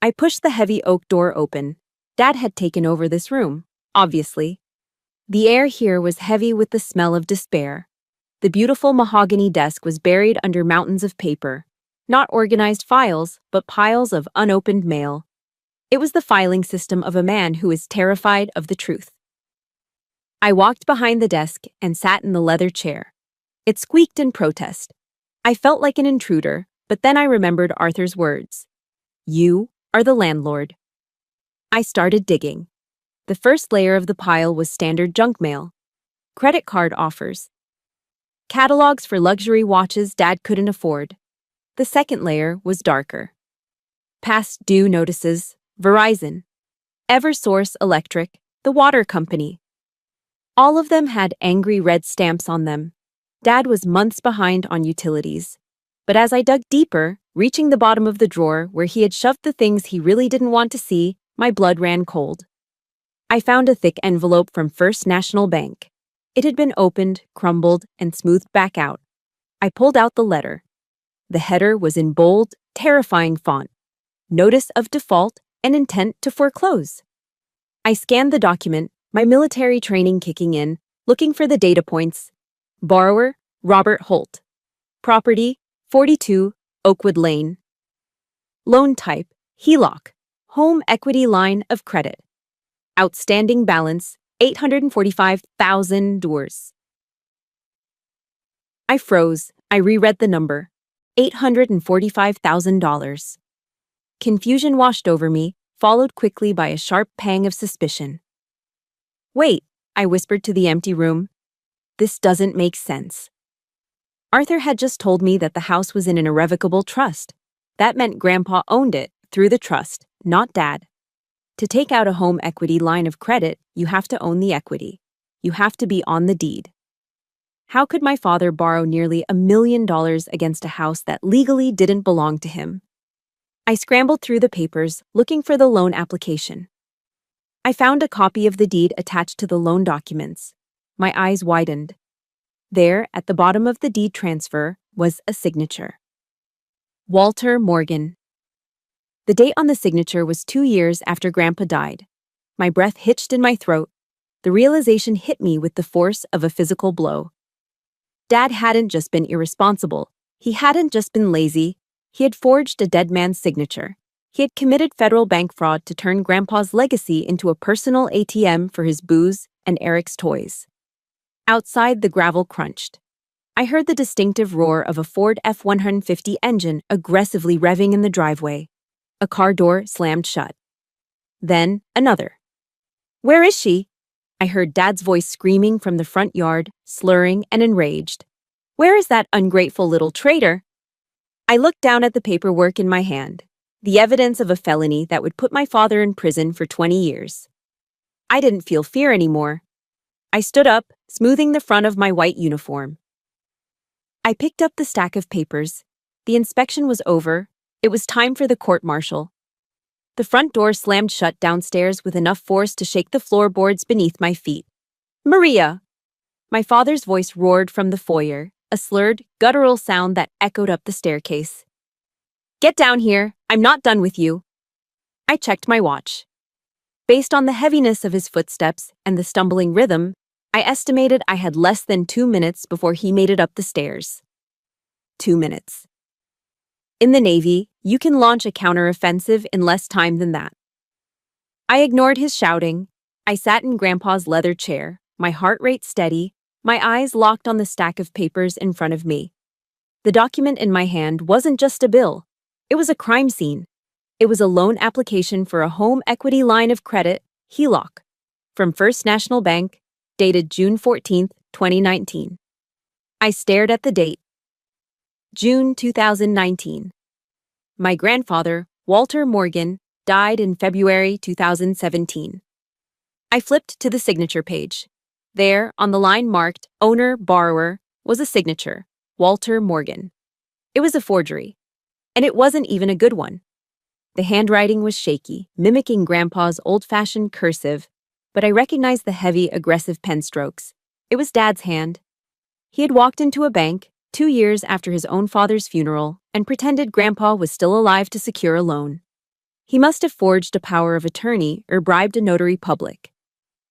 I pushed the heavy oak door open. Dad had taken over this room, obviously. The air here was heavy with the smell of despair. The beautiful mahogany desk was buried under mountains of paper. Not organized files, but piles of unopened mail. It was the filing system of a man who is terrified of the truth. I walked behind the desk and sat in the leather chair. It squeaked in protest. I felt like an intruder, but then I remembered Arthur's words. "You are the landlord." I started digging. The first layer of the pile was standard junk mail. Credit card offers. Catalogs for luxury watches Dad couldn't afford. The second layer was darker. Past due notices, Verizon, Eversource Electric, the water company. All of them had angry red stamps on them. Dad was months behind on utilities. But as I dug deeper, reaching the bottom of the drawer where he had shoved the things he really didn't want to see, my blood ran cold. I found a thick envelope from First National Bank. It had been opened, crumbled, and smoothed back out. I pulled out the letter. The header was in bold, terrifying font. Notice of default and intent to foreclose. I scanned the document, my military training kicking in, looking for the data points. Borrower, Robert Holt. Property, 42 Oakwood Lane. Loan type, HELOC, Home Equity Line of Credit. Outstanding balance, $845,000. I froze. I reread the number. $845,000. Confusion washed over me, followed quickly by a sharp pang of suspicion. Wait, I whispered to the empty room. This doesn't make sense. Arthur had just told me that the house was in an irrevocable trust. That meant Grandpa owned it through the trust, not Dad. To take out a home equity line of credit, you have to own the equity. You have to be on the deed. How could my father borrow nearly $1 million against a house that legally didn't belong to him? I scrambled through the papers, looking for the loan application. I found a copy of the deed attached to the loan documents. My eyes widened. There, at the bottom of the deed transfer, was a signature. Walter Morgan. The date on the signature was 2 years after Grandpa died. My breath hitched in my throat. The realization hit me with the force of a physical blow. Dad hadn't just been irresponsible. He hadn't just been lazy. He had forged a dead man's signature. He had committed federal bank fraud to turn Grandpa's legacy into a personal ATM for his booze and Eric's toys. Outside, the gravel crunched. I heard the distinctive roar of a Ford F-150 engine aggressively revving in the driveway. A car door slammed shut. Then, another. "Where is she?" I heard Dad's voice screaming from the front yard, slurring and enraged. "Where is that ungrateful little traitor?" I looked down at the paperwork in my hand, the evidence of a felony that would put my father in prison for 20 years. I didn't feel fear anymore. I stood up, smoothing the front of my white uniform. I picked up the stack of papers. The inspection was over. It was time for the court-martial. The front door slammed shut downstairs with enough force to shake the floorboards beneath my feet. "Maria!" My father's voice roared from the foyer, a slurred, guttural sound that echoed up the staircase. "Get down here. I'm not done with you." I checked my watch. Based on the heaviness of his footsteps and the stumbling rhythm, I estimated I had less than 2 minutes before he made it up the stairs. 2 minutes. In the Navy, you can launch a counteroffensive in less time than that. I ignored his shouting. I sat in Grandpa's leather chair, my heart rate steady, my eyes locked on the stack of papers in front of me. The document in my hand wasn't just a bill. It was a crime scene. It was a loan application for a home equity line of credit, HELOC, from First National Bank, dated June 14, 2019. I stared at the date. June 2019. My grandfather, Walter Morgan, died in February 2017. I flipped to the signature page. There, on the line marked Owner Borrower, was a signature, Walter Morgan. It was a forgery. And it wasn't even a good one. The handwriting was shaky, mimicking Grandpa's old-fashioned cursive, but I recognized the heavy, aggressive pen strokes. It was Dad's hand. He had walked into a bank 2 years after his own father's funeral and pretended Grandpa was still alive to secure a loan. He must have forged a power of attorney or bribed a notary public.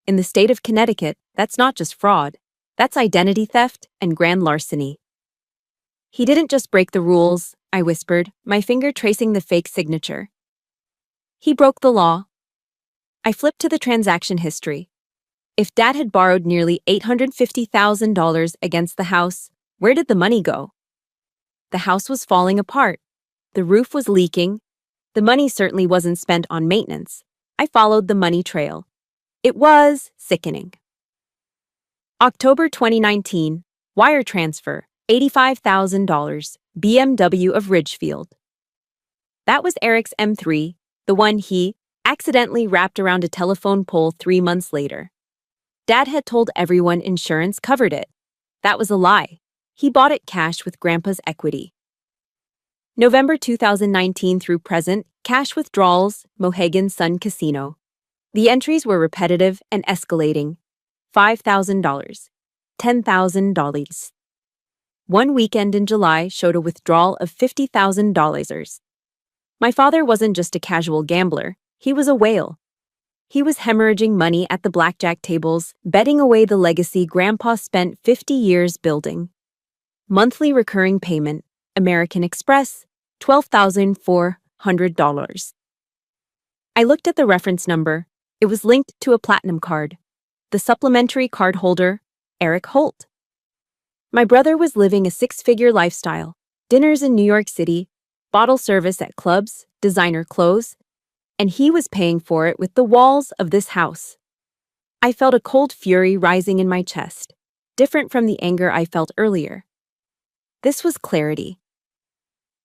In the state of Connecticut, that's not just fraud. That's identity theft and grand larceny. "He didn't just break the rules," I whispered, my finger tracing the fake signature. "He broke the law." I flipped to the transaction history. If Dad had borrowed nearly $850,000 against the house, where did the money go? The house was falling apart. The roof was leaking. The money certainly wasn't spent on maintenance. I followed the money trail. It was sickening. October 2019, wire transfer, $85,000, BMW of Ridgefield. That was Eric's M3, the one he accidentally wrapped around a telephone pole 3 months later. Dad had told everyone insurance covered it. That was a lie. He bought it cash with Grandpa's equity. November 2019 through present, cash withdrawals, Mohegan Sun Casino. The entries were repetitive and escalating. $5,000. $10,000. One weekend in July showed a withdrawal of $50,000. My father wasn't just a casual gambler, he was a whale. He was hemorrhaging money at the blackjack tables, betting away the legacy Grandpa spent 50 years building. Monthly recurring payment, American Express, $12,400. I looked at the reference number. It was linked to a platinum card. The supplementary card holder, Eric Holt. My brother was living a six-figure lifestyle, dinners in New York City, bottle service at clubs, designer clothes, and he was paying for it with the walls of this house. I felt a cold fury rising in my chest, different from the anger I felt earlier. This was clarity.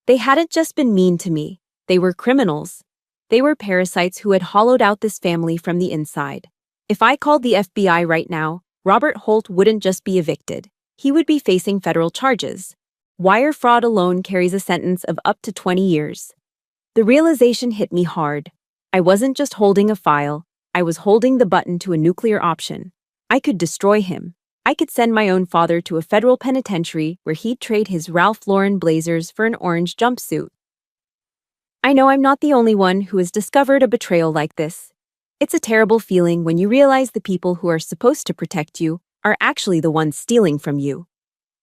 They hadn't just been mean to me, they were criminals. They were parasites who had hollowed out this family from the inside. If I called the FBI right now, Robert Holt wouldn't just be evicted. He would be facing federal charges. Wire fraud alone carries a sentence of up to 20 years. The realization hit me hard. I wasn't just holding a file, I was holding the button to a nuclear option. I could destroy him. I could send my own father to a federal penitentiary where he'd trade his Ralph Lauren blazers for an orange jumpsuit. I know I'm not the only one who has discovered a betrayal like this. It's a terrible feeling when you realize the people who are supposed to protect you are actually the ones stealing from you.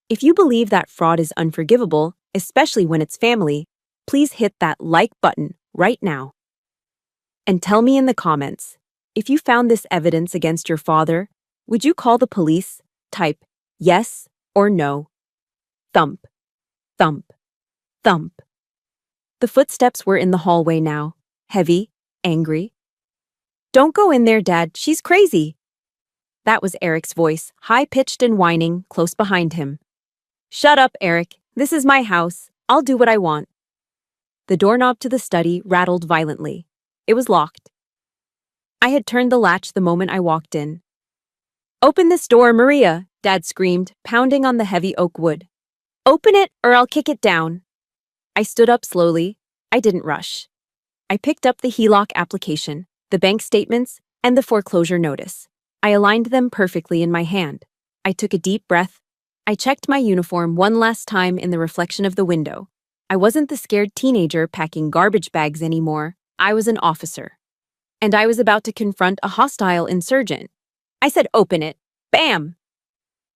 If you believe that fraud is unforgivable, especially when it's family, please hit that like button right now. And tell me in the comments, if you found this evidence against your father, would you call the police? Type yes or no. Thump, thump, thump. The footsteps were in the hallway now, heavy, angry. Don't go in there, Dad, she's crazy. That was Eric's voice, high-pitched and whining, close behind him. Shut up, Eric. This is my house. I'll do what I want. The doorknob to the study rattled violently. It was locked. I had turned the latch the moment I walked in. Open this door, Maria, Dad screamed, pounding on the heavy oak wood. Open it or I'll kick it down. I stood up slowly. I didn't rush. I picked up the HELOC application, the bank statements, and the foreclosure notice. I aligned them perfectly in my hand. I took a deep breath. I checked my uniform one last time in the reflection of the window. I wasn't the scared teenager packing garbage bags anymore. I was an officer. And I was about to confront a hostile insurgent. I said, open it. Bam!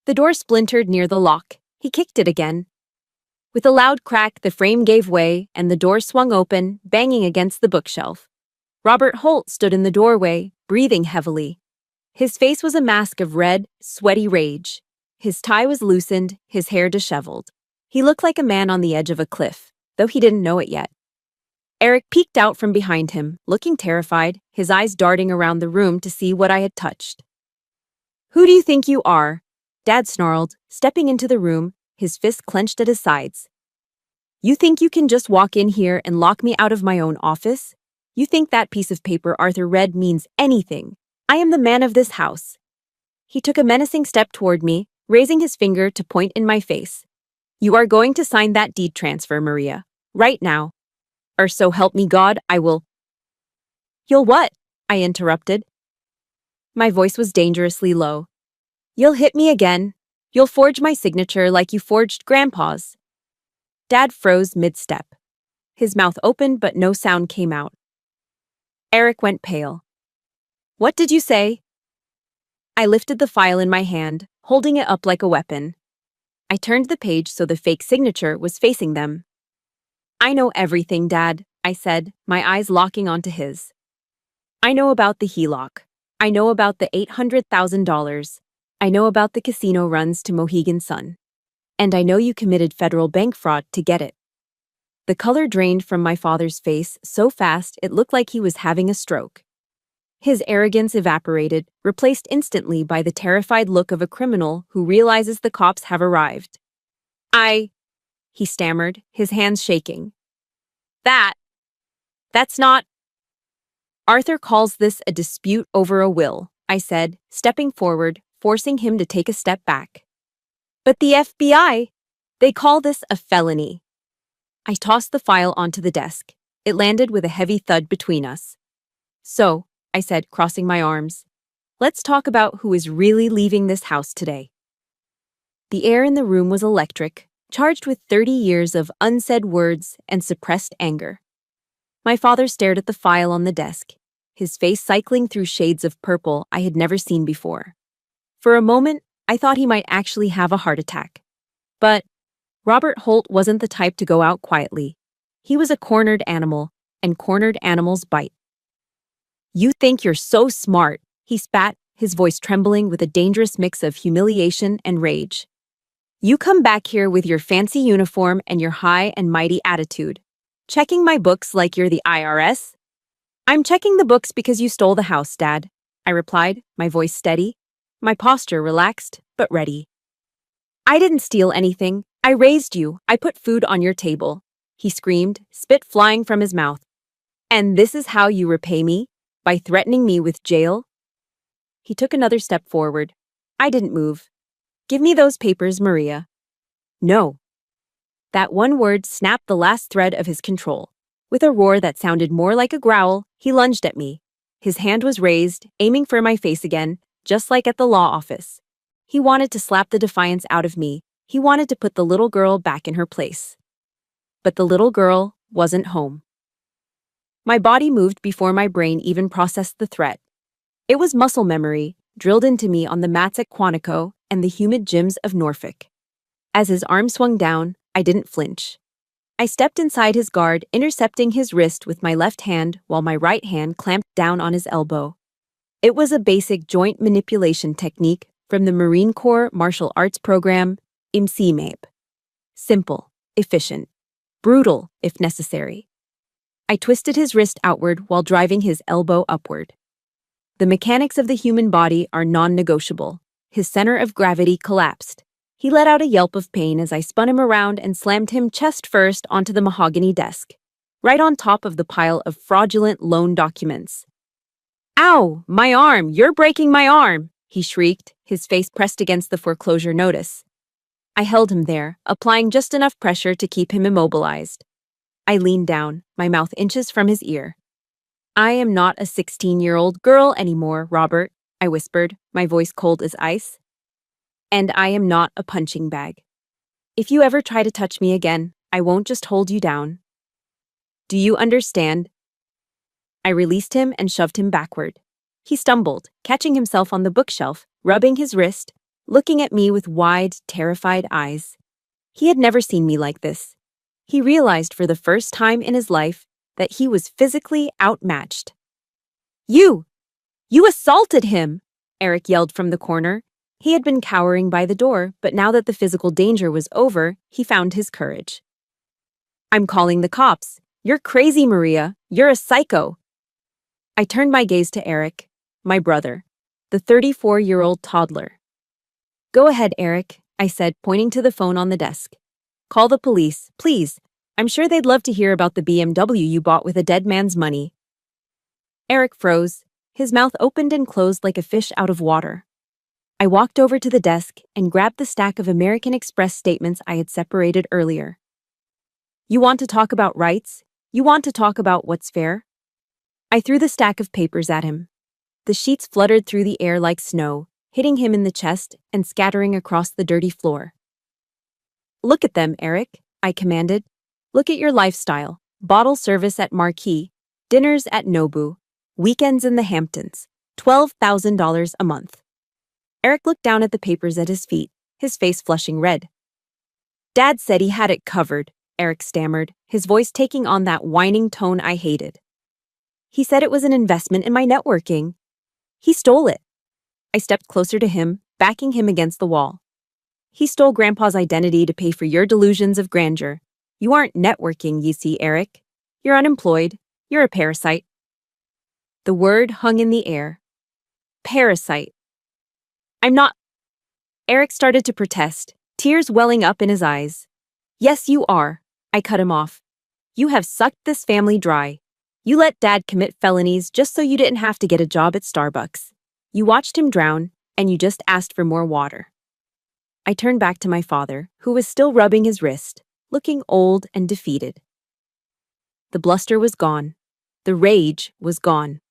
The door splintered near the lock. He kicked it again. With a loud crack, the frame gave way, and the door swung open, banging against the bookshelf. Robert Holt stood in the doorway, breathing heavily. His face was a mask of red, sweaty rage. His tie was loosened, his hair disheveled. He looked like a man on the edge of a cliff, though he didn't know it yet. Eric peeked out from behind him, looking terrified, his eyes darting around the room to see what I had touched. Who do you think you are? Dad snarled, stepping into the room, his fists clenched at his sides. You think you can just walk in here and lock me out of my own office? You think that piece of paper Arthur read means anything? I am the man of this house. He took a menacing step toward me, raising his finger to point in my face. You are going to sign that deed transfer, Maria. Right now. Or so help me God, I will. You'll what? I interrupted. My voice was dangerously low. You'll hit me again. You'll forge my signature like you forged Grandpa's. Dad froze mid-step. His mouth opened, but no sound came out. Eric went pale. What did you say? I lifted the file in my hand, holding it up like a weapon. I turned the page so the fake signature was facing them. I know everything, Dad, I said, my eyes locking onto his. I know about the HELOC. I know about the $800,000. I know about the casino runs to Mohegan Sun. And I know you committed federal bank fraud to get it. The color drained from my father's face so fast it looked like he was having a stroke. His arrogance evaporated, replaced instantly by the terrified look of a criminal who realizes the cops have arrived. he stammered, his hands shaking. That's not. Arthur calls this a dispute over a will, I said, stepping forward, forcing him to take a step back. But the FBI, they call this a felony. I tossed the file onto the desk. It landed with a heavy thud between us. So, I said, crossing my arms, let's talk about who is really leaving this house today. The air in the room was electric, charged with 30 years of unsaid words and suppressed anger. My father stared at the file on the desk, his face cycling through shades of purple I had never seen before. For a moment, I thought he might actually have a heart attack. But Robert Holt wasn't the type to go out quietly. He was a cornered animal, and cornered animals bite. You think you're so smart, he spat, his voice trembling with a dangerous mix of humiliation and rage. You come back here with your fancy uniform and your high and mighty attitude, checking my books like you're the IRS? I'm checking the books because you stole the house, Dad, I replied, my voice steady, my posture relaxed but ready. I didn't steal anything. I raised you. I put food on your table, he screamed, spit flying from his mouth. And this is how you repay me? By threatening me with jail? He took another step forward. I didn't move. Give me those papers, Maria. No. That one word snapped the last thread of his control. With a roar that sounded more like a growl, he lunged at me. His hand was raised, aiming for my face again, just like at the law office. He wanted to slap the defiance out of me. He wanted to put the little girl back in her place. But the little girl wasn't home. My body moved before my brain even processed the threat. It was muscle memory, drilled into me on the mats at Quantico and the humid gyms of Norfolk. As his arm swung down, I didn't flinch. I stepped inside his guard, intercepting his wrist with my left hand while my right hand clamped down on his elbow. It was a basic joint manipulation technique from the Marine Corps Martial Arts Program, IMCMAPE. Simple, efficient, brutal if necessary. I twisted his wrist outward while driving his elbow upward. The mechanics of the human body are non-negotiable. His center of gravity collapsed. He let out a yelp of pain as I spun him around and slammed him chest first onto the mahogany desk, right on top of the pile of fraudulent loan documents. Ow! My arm! You're breaking my arm! He shrieked, his face pressed against the foreclosure notice. I held him there, applying just enough pressure to keep him immobilized. I leaned down, my mouth inches from his ear. I am not a 16-year-old girl anymore, Robert, I whispered, my voice cold as ice. And I am not a punching bag. If you ever try to touch me again, I won't just hold you down. Do you understand? I released him and shoved him backward. He stumbled, catching himself on the bookshelf, rubbing his wrist, looking at me with wide, terrified eyes. He had never seen me like this. He realized for the first time in his life that he was physically outmatched. You assaulted him! Eric yelled from the corner. He had been cowering by the door, but now that the physical danger was over, he found his courage. I'm calling the cops. You're crazy, Maria. You're a psycho. I turned my gaze to Eric, my brother, the 34-year-old toddler. Go ahead, Eric, I said, pointing to the phone on the desk. Call the police, please. I'm sure they'd love to hear about the BMW you bought with a dead man's money. Eric froze, his mouth opened and closed like a fish out of water. I walked over to the desk and grabbed the stack of American Express statements I had separated earlier. You want to talk about rights? You want to talk about what's fair? I threw the stack of papers at him. The sheets fluttered through the air like snow, hitting him in the chest and scattering across the dirty floor. Look at them, Eric, I commanded. Look at your lifestyle. Bottle service at Marquis, dinners at Nobu, weekends in the Hamptons, $12,000 a month. Eric looked down at the papers at his feet, his face flushing red. Dad said he had it covered, Eric stammered, his voice taking on that whining tone I hated. He said it was an investment in my networking. He stole it. I stepped closer to him, backing him against the wall. He stole Grandpa's identity to pay for your delusions of grandeur. You aren't networking, you see, Eric. You're unemployed. You're a parasite. The word hung in the air. Parasite. I'm not. Eric started to protest, tears welling up in his eyes. Yes, you are. I cut him off. You have sucked this family dry. You let Dad commit felonies just so you didn't have to get a job at Starbucks. You watched him drown, and you just asked for more water. I turned back to my father, who was still rubbing his wrist, looking old and defeated. The bluster was gone. The rage was gone.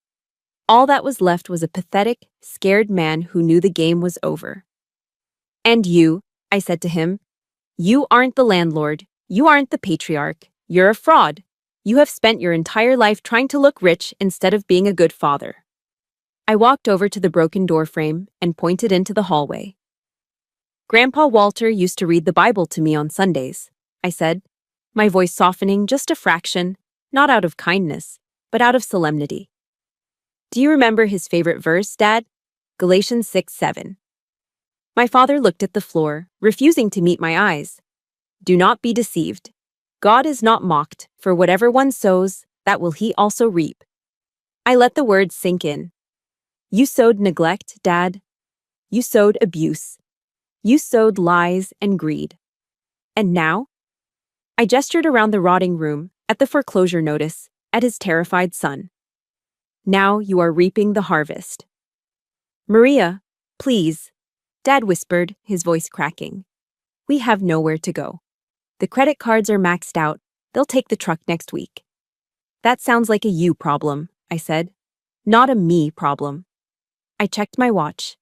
All that was left was a pathetic, scared man who knew the game was over. And you, I said to him, you aren't the landlord. You aren't the patriarch. You're a fraud. You have spent your entire life trying to look rich instead of being a good father. I walked over to the broken door frame and pointed into the hallway. Grandpa Walter used to read the Bible to me on Sundays, I said, my voice softening just a fraction, not out of kindness, but out of solemnity. Do you remember his favorite verse, Dad? Galatians 6:7. My father looked at the floor, refusing to meet my eyes. Do not be deceived. God is not mocked, for whatever one sows, that will he also reap. I let the words sink in. You sowed neglect, Dad. You sowed abuse. You sowed lies and greed. And now? I gestured around the rotting room, at the foreclosure notice, at his terrified son. Now you are reaping the harvest. Maria, please, Dad whispered, his voice cracking. We have nowhere to go. The credit cards are maxed out. They'll take the truck next week. That sounds like a you problem, I said. Not a me problem. I checked my watch.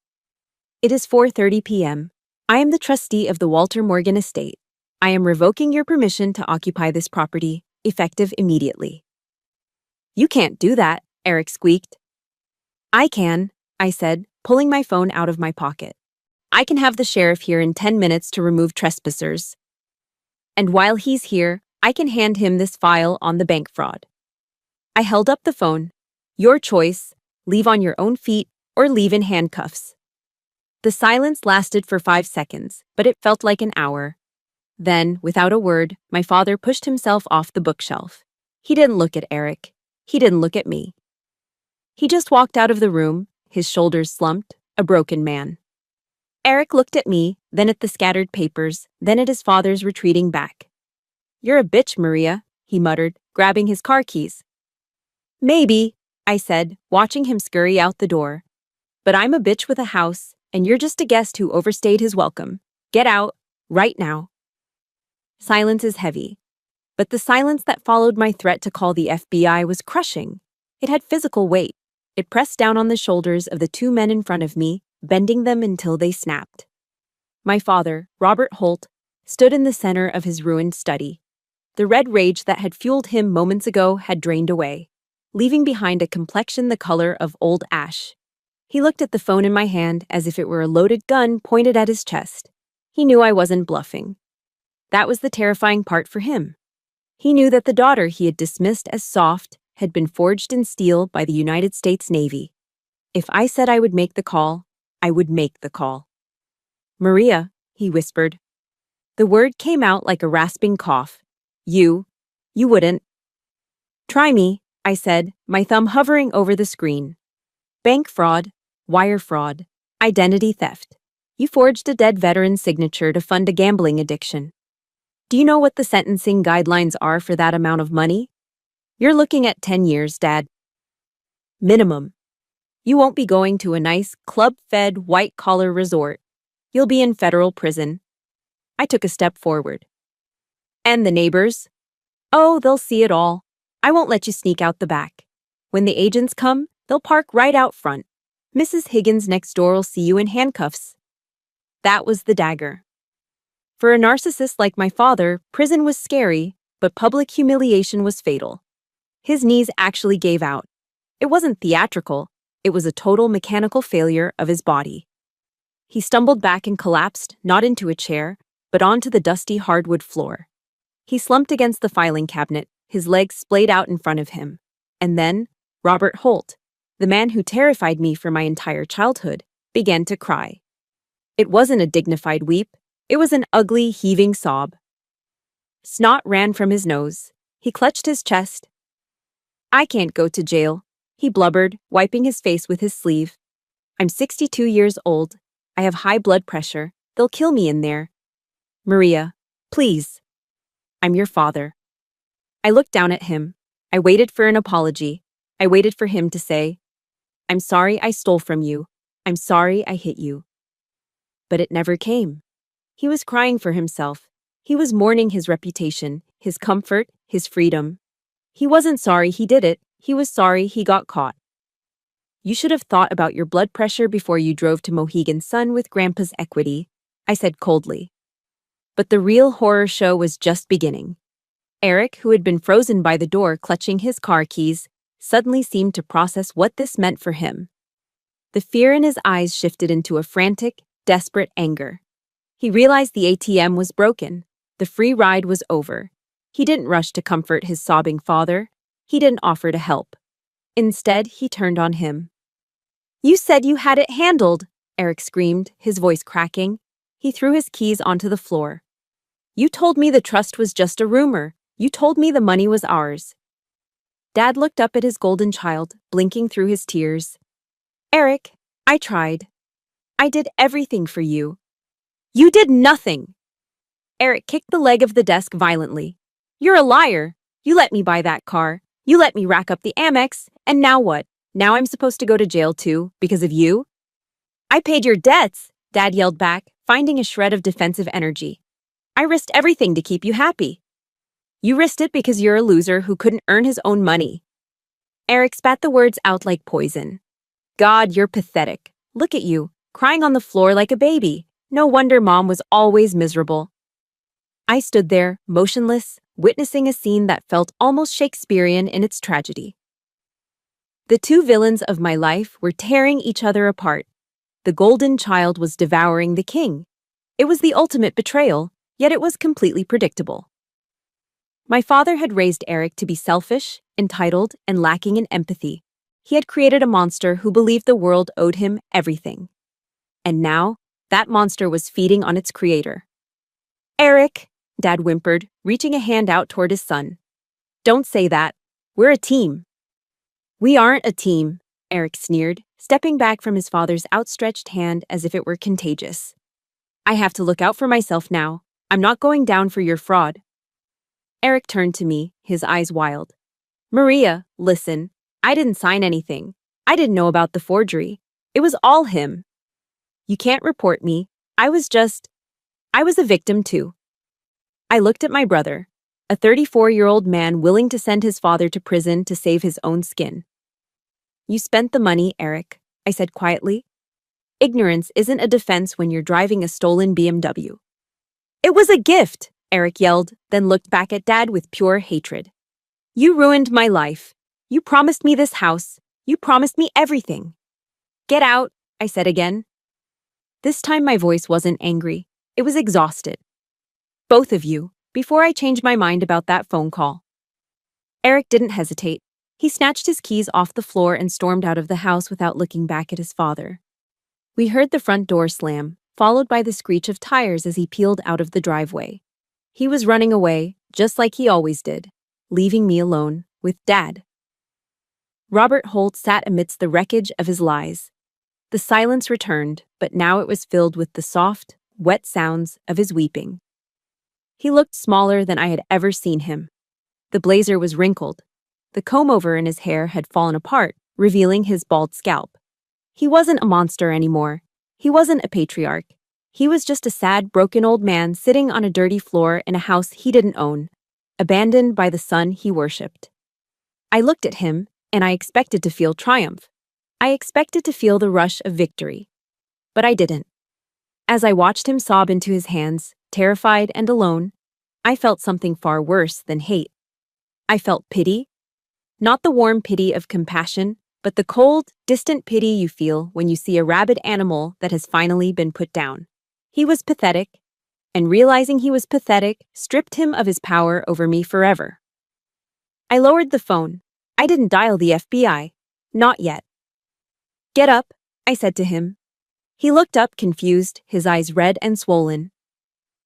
It is 4:30 p.m. I am the trustee of the Walter Morgan estate. I am revoking your permission to occupy this property, effective immediately. You can't do that, Eric squeaked. I can, I said, pulling my phone out of my pocket. I can have the sheriff here in 10 minutes to remove trespassers. And while he's here, I can hand him this file on the bank fraud. I held up the phone. Your choice, leave on your own feet or leave in handcuffs. The silence lasted for 5 seconds, but it felt like an hour. Then, without a word, my father pushed himself off the bookshelf. He didn't look at Eric. He didn't look at me. He just walked out of the room, his shoulders slumped, a broken man. Eric looked at me, then at the scattered papers, then at his father's retreating back. You're a bitch, Maria, he muttered, grabbing his car keys. Maybe, I said, watching him scurry out the door. But I'm a bitch with a house, and you're just a guest who overstayed his welcome. Get out, right now. Silence is heavy. But the silence that followed my threat to call the FBI was crushing. It had physical weight. It pressed down on the shoulders of the two men in front of me, bending them until they snapped. My father, Robert Holt, stood in the center of his ruined study. The red rage that had fueled him moments ago had drained away, leaving behind a complexion the color of old ash. He looked at the phone in my hand as if it were a loaded gun pointed at his chest. He knew I wasn't bluffing. That was the terrifying part for him. He knew that the daughter he had dismissed as soft had been forged in steel by the United States Navy. If I said I would make the call, I would make the call. Maria, he whispered. The word came out like a rasping cough. You wouldn't. Try me, I said, my thumb hovering over the screen. Bank fraud, wire fraud, identity theft. You forged a dead veteran's signature to fund a gambling addiction. Do you know what the sentencing guidelines are for that amount of money? You're looking at 10 years, Dad. Minimum. You won't be going to a nice, club-fed, white-collar resort. You'll be in federal prison. I took a step forward. And the neighbors? Oh, they'll see it all. I won't let you sneak out the back. When the agents come, they'll park right out front. Mrs. Higgins next door will see you in handcuffs. That was the dagger. For a narcissist like my father, prison was scary, but public humiliation was fatal. His knees actually gave out. It wasn't theatrical. It was a total mechanical failure of his body. He stumbled back and collapsed, not into a chair, but onto the dusty hardwood floor. He slumped against the filing cabinet, his legs splayed out in front of him. And then, Robert Holt, the man who terrified me for my entire childhood, began to cry. It wasn't a dignified weep. It was an ugly, heaving sob. Snot ran from his nose. He clutched his chest. I can't go to jail, he blubbered, wiping his face with his sleeve. I'm 62 years old. I have high blood pressure. They'll kill me in there. Maria, please. I'm your father. I looked down at him. I waited for an apology. I waited for him to say, I'm sorry I stole from you. I'm sorry I hit you. But it never came. He was crying for himself. He was mourning his reputation, his comfort, his freedom. He wasn't sorry he did it. He was sorry he got caught. You should have thought about your blood pressure before you drove to Mohegan Sun with Grandpa's equity, I said coldly. But the real horror show was just beginning. Eric, who had been frozen by the door clutching his car keys, suddenly seemed to process what this meant for him. The fear in his eyes shifted into a frantic, desperate anger. He realized the ATM was broken. The free ride was over. He didn't rush to comfort his sobbing father. He didn't offer to help. Instead, he turned on him. You said you had it handled, Eric screamed, his voice cracking. He threw his keys onto the floor. You told me the trust was just a rumor. You told me the money was ours. Dad looked up at his golden child, blinking through his tears. Eric, I tried. I did everything for you. You did nothing. Eric kicked the leg of the desk violently. You're a liar. You let me buy that car. You let me rack up the Amex. And now what? Now I'm supposed to go to jail too, because of you? I paid your debts, Dad yelled back, finding a shred of defensive energy. I risked everything to keep you happy. You risked it because you're a loser who couldn't earn his own money. Eric spat the words out like poison. God, you're pathetic. Look at you, crying on the floor like a baby. No wonder Mom was always miserable. I stood there, motionless, witnessing a scene that felt almost Shakespearean in its tragedy. The two villains of my life were tearing each other apart. The golden child was devouring the king. It was the ultimate betrayal, yet it was completely predictable. My father had raised Eric to be selfish, entitled, and lacking in empathy. He had created a monster who believed the world owed him everything. And now, that monster was feeding on its creator. Eric, Dad whimpered, reaching a hand out toward his son. Don't say that. We're a team. We aren't a team, Eric sneered, stepping back from his father's outstretched hand as if it were contagious. I have to look out for myself now. I'm not going down for your fraud. Eric turned to me, his eyes wild. Maria, listen. I didn't sign anything. I didn't know about the forgery. It was all him. You can't report me. I was a victim too. I looked at my brother, a 34-year-old man willing to send his father to prison to save his own skin. You spent the money, Eric, I said quietly. Ignorance isn't a defense when you're driving a stolen BMW. It was a gift, Eric yelled, then looked back at Dad with pure hatred. You ruined my life. You promised me this house. You promised me everything. Get out, I said again. This time my voice wasn't angry. It was exhausted. Both of you, before I change my mind about that phone call. Eric didn't hesitate. He snatched his keys off the floor and stormed out of the house without looking back at his father. We heard the front door slam, followed by the screech of tires as he peeled out of the driveway. He was running away, just like he always did, leaving me alone with Dad. Robert Holt sat amidst the wreckage of his lies. The silence returned, but now it was filled with the soft, wet sounds of his weeping. He looked smaller than I had ever seen him. The blazer was wrinkled. The comb-over in his hair had fallen apart, revealing his bald scalp. He wasn't a monster anymore. He wasn't a patriarch. He was just a sad, broken old man sitting on a dirty floor in a house he didn't own, abandoned by the son he worshipped. I looked at him, and I expected to feel triumph. I expected to feel the rush of victory. But I didn't. As I watched him sob into his hands, terrified and alone, I felt something far worse than hate. I felt pity. Not the warm pity of compassion, but the cold, distant pity you feel when you see a rabid animal that has finally been put down. He was pathetic, and realizing he was pathetic stripped him of his power over me forever. I lowered the phone. I didn't dial the FBI. Not yet. Get up, I said to him. He looked up confused, his eyes red and swollen.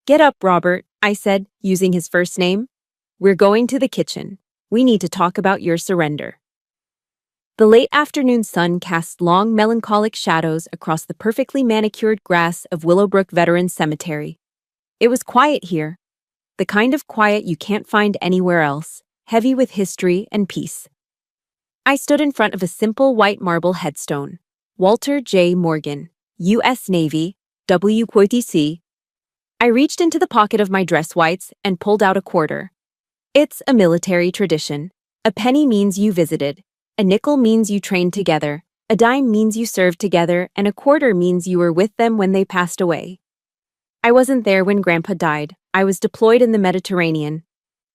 Get up, Robert, I said, using his first name. We're going to the kitchen. We need to talk about your surrender. The late afternoon sun cast long, melancholic shadows across the perfectly manicured grass of Willowbrook Veterans Cemetery. It was quiet here. the kind of quiet you can't find anywhere else, heavy with history and peace. I stood in front of a simple white marble headstone. Walter J. Morgan, U.S. Navy, WQTC. I reached into the pocket of my dress whites and pulled out a quarter. It's a military tradition. A penny means you visited. A nickel means you trained together. A dime means you served together, and a quarter means you were with them when they passed away. I wasn't there when Grandpa died. I was deployed in the Mediterranean.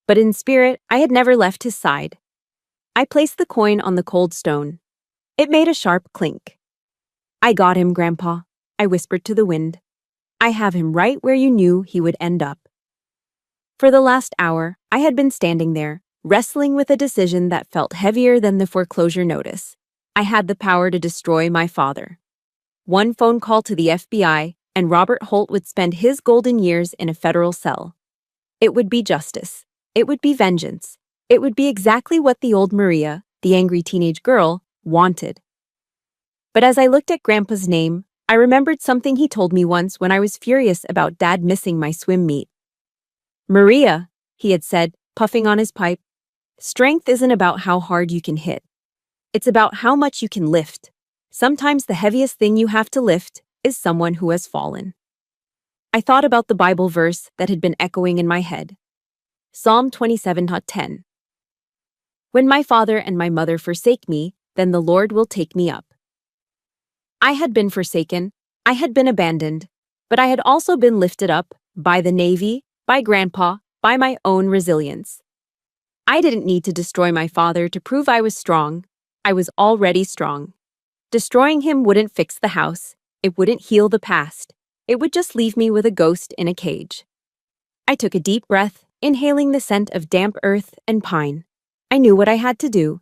But in spirit, I had never left his side. I placed the coin on the cold stone. It made a sharp clink. I got him, Grandpa, I whispered to the wind. I have him right where you knew he would end up. For the last hour, I had been standing there, wrestling with a decision that felt heavier than the foreclosure notice. I had the power to destroy my father. One phone call to the FBI, and Robert Holt would spend his golden years in a federal cell. It would be justice. It would be vengeance. It would be exactly what the old Maria, the angry teenage girl, wanted. But as I looked at Grandpa's name, I remembered something he told me once when I was furious about Dad missing my swim meet. Maria, he had said, puffing on his pipe, strength isn't about how hard you can hit. It's about how much you can lift. Sometimes the heaviest thing you have to lift is someone who has fallen. I thought about the Bible verse that had been echoing in my head. Psalm 27:10. When my father and my mother forsake me, then the Lord will take me up. I had been forsaken, I had been abandoned, but I had also been lifted up by the Navy, by Grandpa, by my own resilience. I didn't need to destroy my father to prove I was strong. I was already strong. Destroying him wouldn't fix the house. It wouldn't heal the past. It would just leave me with a ghost in a cage. I took a deep breath, inhaling the scent of damp earth and pine. I knew what I had to do.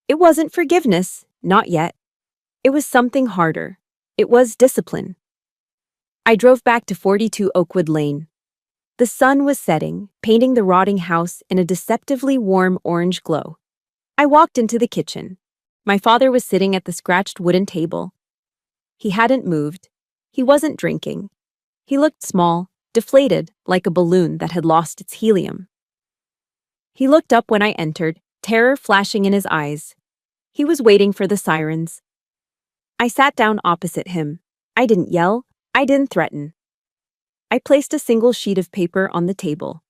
It wasn't forgiveness, not yet. It was something harder. It was discipline. I drove back to 42 Oakwood Lane. The sun was setting, painting the rotting house in a deceptively warm orange glow. I walked into the kitchen. My father was sitting at the scratched wooden table. He hadn't moved. He wasn't drinking. He looked small, deflated, like a balloon that had lost its helium. He looked up when I entered, terror flashing in his eyes. He was waiting for the sirens. I sat down opposite him. I didn't yell. I didn't threaten. I placed a single sheet of paper on the table.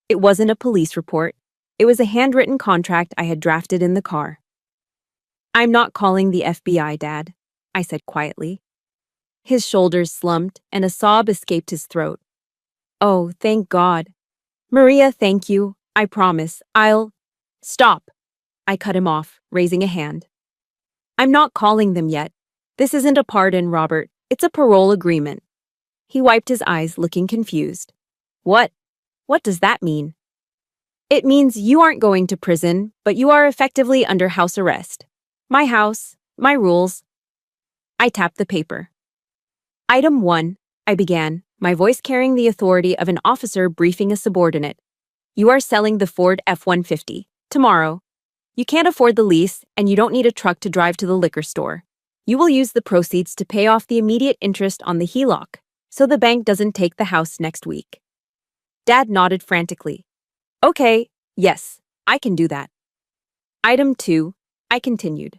It wasn't a police report. It was a handwritten contract I had drafted in the car. I'm not calling the FBI, Dad, I said quietly. His shoulders slumped and a sob escaped his throat. Oh, thank God. Maria, thank you. I promise. I'll... Stop. I cut him off, raising a hand. I'm not calling them yet. This isn't a pardon, Robert. It's a parole agreement. He wiped his eyes, looking confused. What? What does that mean? It means you aren't going to prison, but you are effectively under house arrest. My house, my rules. I tapped the paper. Item 1, I began, my voice carrying the authority of an officer briefing a subordinate. You are selling the Ford F-150. Tomorrow. You can't afford the lease, and you don't need a truck to drive to the liquor store. You will use the proceeds to pay off the immediate interest on the HELOC, so the bank doesn't take the house next week. Dad nodded frantically. Okay, yes, I can do that. Item 2, I continued.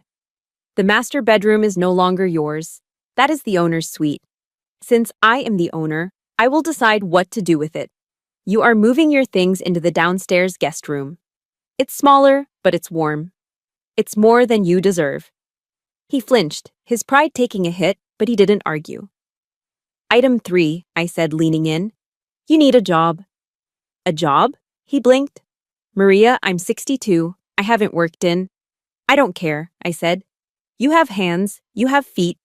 The master bedroom is no longer yours. That is the owner's suite. Since I am the owner, I will decide what to do with it. You are moving your things into the downstairs guest room. It's smaller, but it's warm. It's more than you deserve. He flinched, his pride taking a hit, but he didn't argue. Item 3, I said, leaning in. You need a job. A job? He blinked. Maria, I'm 62. I haven't worked in. I don't care, I said. You have hands, you have feet.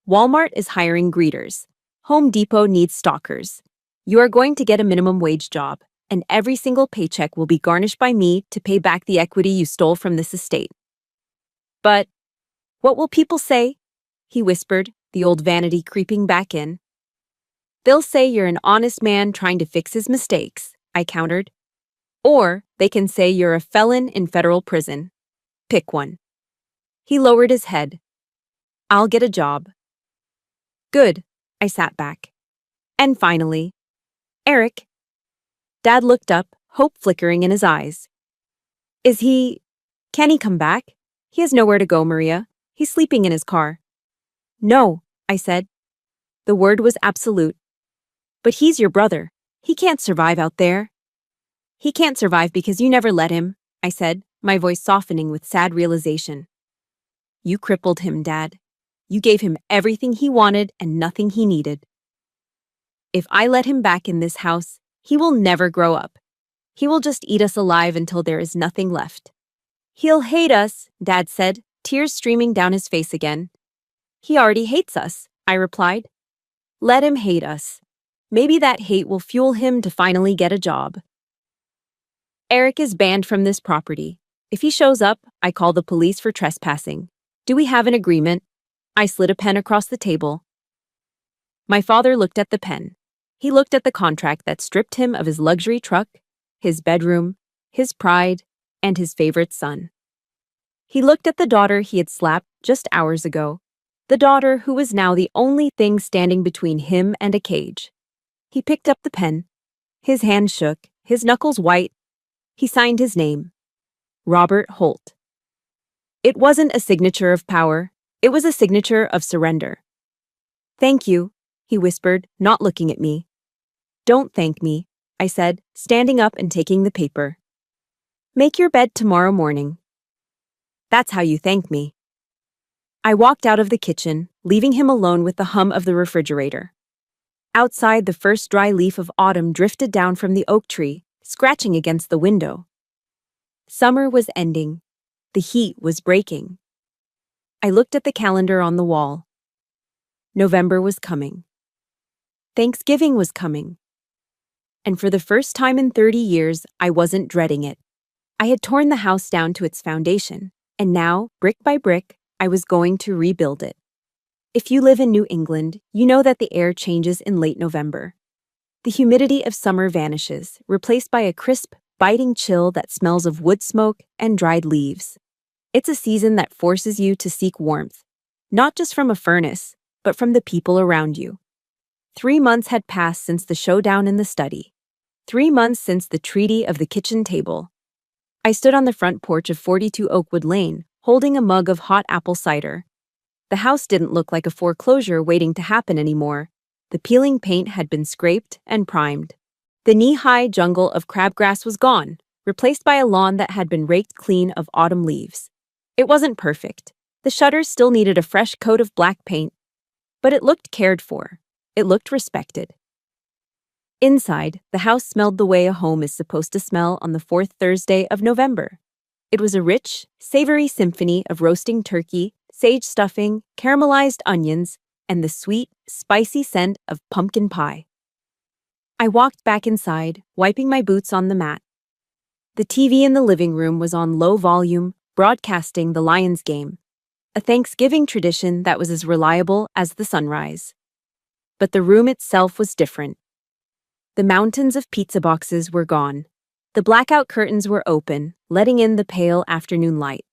Walmart is hiring greeters. Home Depot needs stalkers. You are going to get a minimum wage job, and every single paycheck will be garnished by me to pay back the equity you stole from this estate. But what will people say? He whispered, the old vanity creeping back in. They'll say you're an honest man trying to fix his mistakes, I countered. Or they can say you're a felon in federal prison. Pick one. He lowered his head. I'll get a job. Good, I sat back. And finally, Eric. Dad looked up, hope flickering in his eyes. Can he come back? He has nowhere to go, Maria. He's sleeping in his car. No, I said. The word was absolute. But he's your brother. He can't survive out there. He can't survive because you never let him, I said, my voice softening with sad realization. You crippled him, Dad. You gave him everything he wanted and nothing he needed. If I let him back in this house, he will never grow up. He will just eat us alive until there is nothing left. He'll hate us, Dad said, tears streaming down his face again. He already hates us, I replied. Let him hate us. Maybe that hate will fuel him to finally get a job. Eric is banned from this property. If he shows up, I call the police for trespassing. Do we have an agreement? I slid a pen across the table. My father looked at the pen. He looked at the contract that stripped him of his luxury truck, his bedroom, his pride, and his favorite son. He looked at the daughter he had slapped just hours ago, the daughter who was now the only thing standing between him and a cage. He picked up the pen. His hand shook, his knuckles white. He signed his name. Robert Holt. It wasn't a signature of power. It was a signature of surrender. Thank you, he whispered, not looking at me. Don't thank me, I said, standing up and taking the paper. Make your bed tomorrow morning. That's how you thank me. I walked out of the kitchen, leaving him alone with the hum of the refrigerator. Outside, the first dry leaf of autumn drifted down from the oak tree, scratching against the window. Summer was ending. The heat was breaking. I looked at the calendar on the wall. November was coming. Thanksgiving was coming. And for the first time in 30 years, I wasn't dreading it. I had torn the house down to its foundation, and now, brick by brick, I was going to rebuild it. If you live in New England, you know that the air changes in late November. The humidity of summer vanishes, replaced by a crisp, biting chill that smells of wood smoke and dried leaves. It's a season that forces you to seek warmth, not just from a furnace, but from the people around you. 3 months had passed since the showdown in the study. 3 months since the treaty of the kitchen table. I stood on the front porch of 42 Oakwood Lane, holding a mug of hot apple cider. The house didn't look like a foreclosure waiting to happen anymore. The peeling paint had been scraped and primed. The knee-high jungle of crabgrass was gone, replaced by a lawn that had been raked clean of autumn leaves. It wasn't perfect. The shutters still needed a fresh coat of black paint. But it looked cared for. It looked respected. Inside, the house smelled the way a home is supposed to smell on the fourth Thursday of November. It was a rich, savory symphony of roasting turkey, sage stuffing, caramelized onions, and the sweet, spicy scent of pumpkin pie. I walked back inside, wiping my boots on the mat. The TV in the living room was on low volume, broadcasting the Lions game, a Thanksgiving tradition that was as reliable as the sunrise. But the room itself was different. The mountains of pizza boxes were gone. The blackout curtains were open, letting in the pale afternoon light.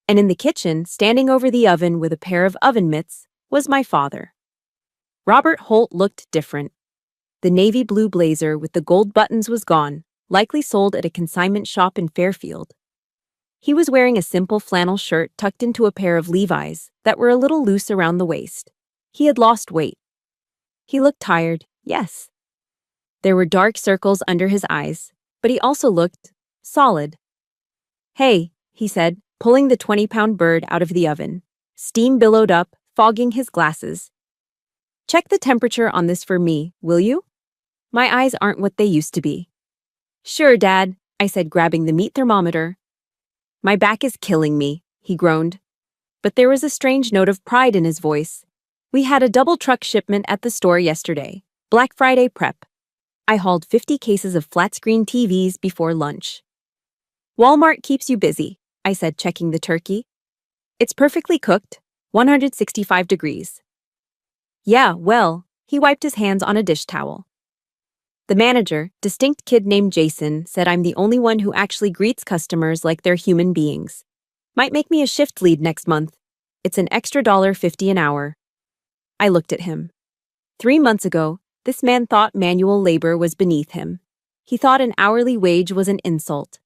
And in the kitchen, standing over the oven with a pair of oven mitts, was my father. Robert Holt looked different. The navy blue blazer with the gold buttons was gone, likely sold at a consignment shop in Fairfield. He was wearing a simple flannel shirt tucked into a pair of Levi's that were a little loose around the waist. He had lost weight. He looked tired, yes. There were dark circles under his eyes, but he also looked solid. Hey, he said, pulling the 20-pound bird out of the oven. Steam billowed up, fogging his glasses. Check the temperature on this for me, will you? My eyes aren't what they used to be. Sure, Dad, I said, grabbing the meat thermometer. My back is killing me, he groaned. But there was a strange note of pride in his voice. We had a double truck shipment at the store yesterday, Black Friday prep. I hauled 50 cases of flat-screen TVs before lunch. Walmart keeps you busy, I said, checking the turkey. It's perfectly cooked, 165 degrees. Yeah, well, he wiped his hands on a dish towel. The manager, distinct kid named Jason, said I'm the only one who actually greets customers like they're human beings. Might make me a shift lead next month. It's an extra $1.50 an hour. I looked at him. 3 months ago, this man thought manual labor was beneath him. He thought an hourly wage was an insult.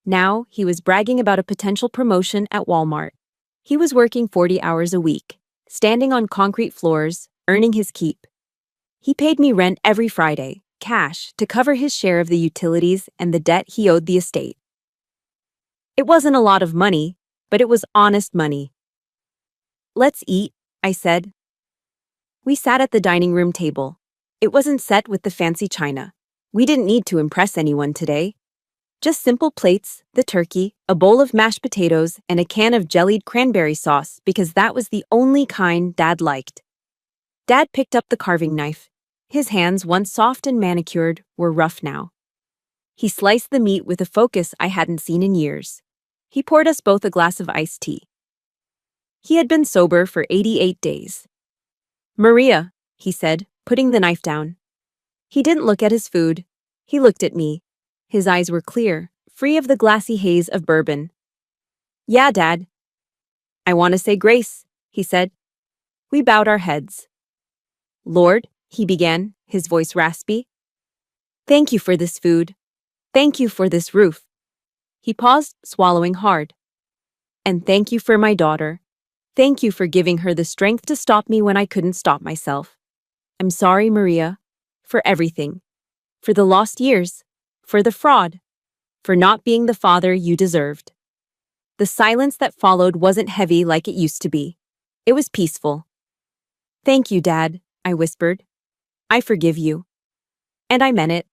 Now, he was bragging about a potential promotion at Walmart. He was working 40 hours a week, standing on concrete floors, earning his keep. He paid me rent every Friday, cash, to cover his share of the utilities and the debt he owed the estate. It wasn't a lot of money, but it was honest money. "Let's eat," I said. We sat at the dining room table. It wasn't set with the fancy china. We didn't need to impress anyone today. Just simple plates, the turkey, a bowl of mashed potatoes, and a can of jellied cranberry sauce because that was the only kind Dad liked. Dad picked up the carving knife. His hands, once soft and manicured, were rough now. He sliced the meat with a focus I hadn't seen in years. He poured us both a glass of iced tea. He had been sober for 88 days. "Maria," he said, putting the knife down. He didn't look at his food. He looked at me. His eyes were clear, free of the glassy haze of bourbon. "Yeah, Dad." "I want to say grace," he said. We bowed our heads. "Lord," he began, his voice raspy. "Thank you for this food. Thank you for this roof." He paused, swallowing hard. "And thank you for my daughter. Thank you for giving her the strength to stop me when I couldn't stop myself. I'm sorry, Maria, for everything. For the lost years. For the fraud. For not being the father you deserved." The silence that followed wasn't heavy like it used to be. It was peaceful. "Thank you, Dad," I whispered. "I forgive you." And I meant it.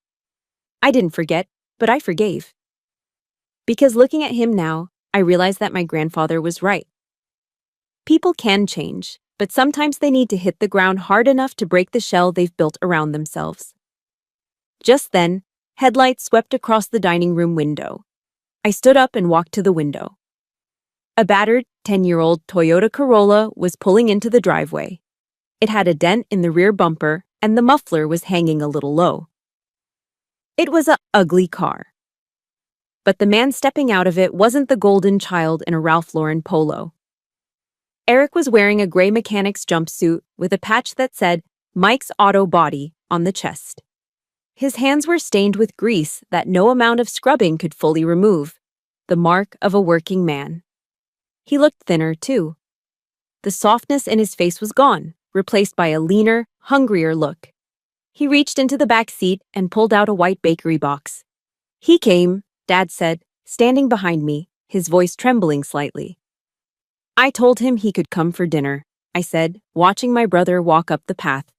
I didn't forget, but I forgave. Because looking at him now, I realized that my grandfather was right. People can change, but sometimes they need to hit the ground hard enough to break the shell they've built around themselves. Just then, headlights swept across the dining room window. I stood up and walked to the window. A battered, 10-year-old Toyota Corolla was pulling into the driveway. It had a dent in the rear bumper, and the muffler was hanging a little low. It was an ugly car. But the man stepping out of it wasn't the golden child in a Ralph Lauren polo. Eric was wearing a gray mechanic's jumpsuit with a patch that said Mike's Auto Body on the chest. His hands were stained with grease that no amount of scrubbing could fully remove, the mark of a working man. He looked thinner, too. The softness in his face was gone, replaced by a leaner, hungrier look. He reached into the back seat and pulled out a white bakery box. "He came," Dad said, standing behind me, his voice trembling slightly. "I told him he could come for dinner," I said, watching my brother walk up the path.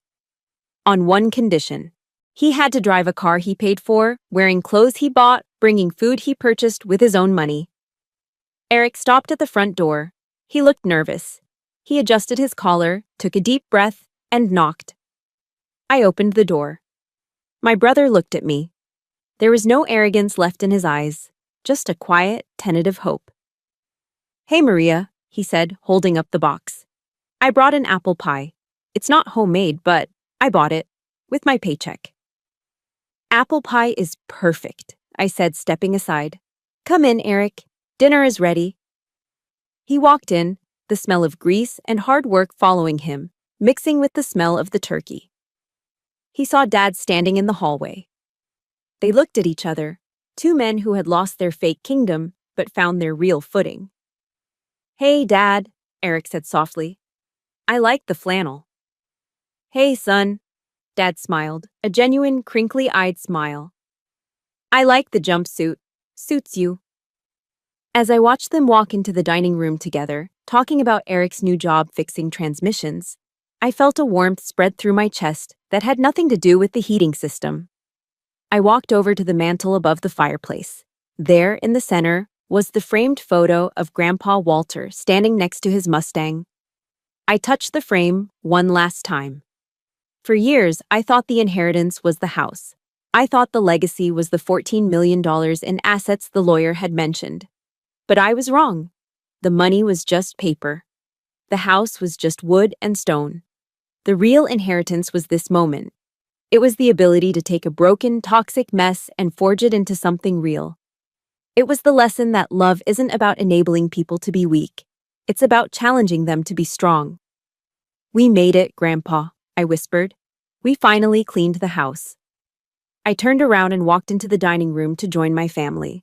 "On one condition. He had to drive a car he paid for, wearing clothes he bought, bringing food he purchased with his own money." Eric stopped at the front door. He looked nervous. He adjusted his collar, took a deep breath, and knocked. I opened the door. My brother looked at me. There was no arrogance left in his eyes, just a quiet, tentative hope. "Hey, Maria," he said, holding up the box. "I brought an apple pie. It's not homemade, but I bought it, with my paycheck." "Apple pie is perfect," I said, stepping aside. "Come in, Eric. Dinner is ready." He walked in, the smell of grease and hard work following him, mixing with the smell of the turkey. He saw Dad standing in the hallway. They looked at each other, two men who had lost their fake kingdom but found their real footing. "Hey, Dad," Eric said softly. "I like the flannel." "Hey, son," Dad smiled, a genuine, crinkly-eyed smile. "I like the jumpsuit. Suits you." As I watched them walk into the dining room together, talking about Eric's new job fixing transmissions, I felt a warmth spread through my chest that had nothing to do with the heating system. I walked over to the mantel above the fireplace. There, in the center, was the framed photo of Grandpa Walter standing next to his Mustang. I touched the frame one last time. For years, I thought the inheritance was the house. I thought the legacy was the $14 million in assets the lawyer had mentioned. But I was wrong. The money was just paper. The house was just wood and stone. The real inheritance was this moment. It was the ability to take a broken, toxic mess and forge it into something real. It was the lesson that love isn't about enabling people to be weak. It's about challenging them to be strong. "We made it, Grandpa," I whispered. "We finally cleaned the house." I turned around and walked into the dining room to join my family.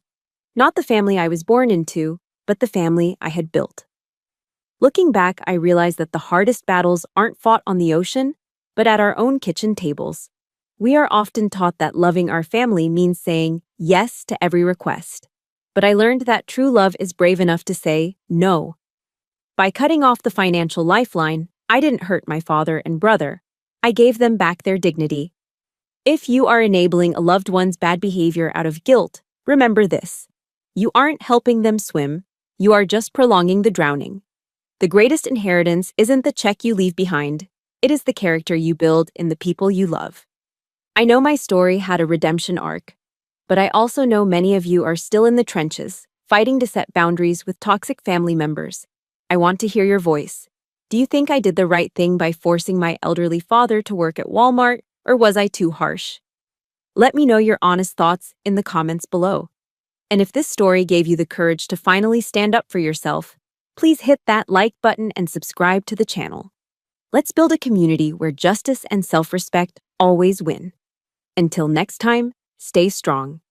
Not the family I was born into, but the family I had built. Looking back, I realized that the hardest battles aren't fought on the ocean, but at our own kitchen tables. We are often taught that loving our family means saying yes to every request. But I learned that true love is brave enough to say no. By cutting off the financial lifeline, I didn't hurt my father and brother. I gave them back their dignity. If you are enabling a loved one's bad behavior out of guilt, remember this. You aren't helping them swim, you are just prolonging the drowning. The greatest inheritance isn't the check you leave behind, it is the character you build in the people you love. I know my story had a redemption arc, but I also know many of you are still in the trenches, fighting to set boundaries with toxic family members. I want to hear your voice. Do you think I did the right thing by forcing my elderly father to work at Walmart, or was I too harsh? Let me know your honest thoughts in the comments below. And if this story gave you the courage to finally stand up for yourself, please hit that like button and subscribe to the channel. Let's build a community where justice and self-respect always win. Until next time, stay strong.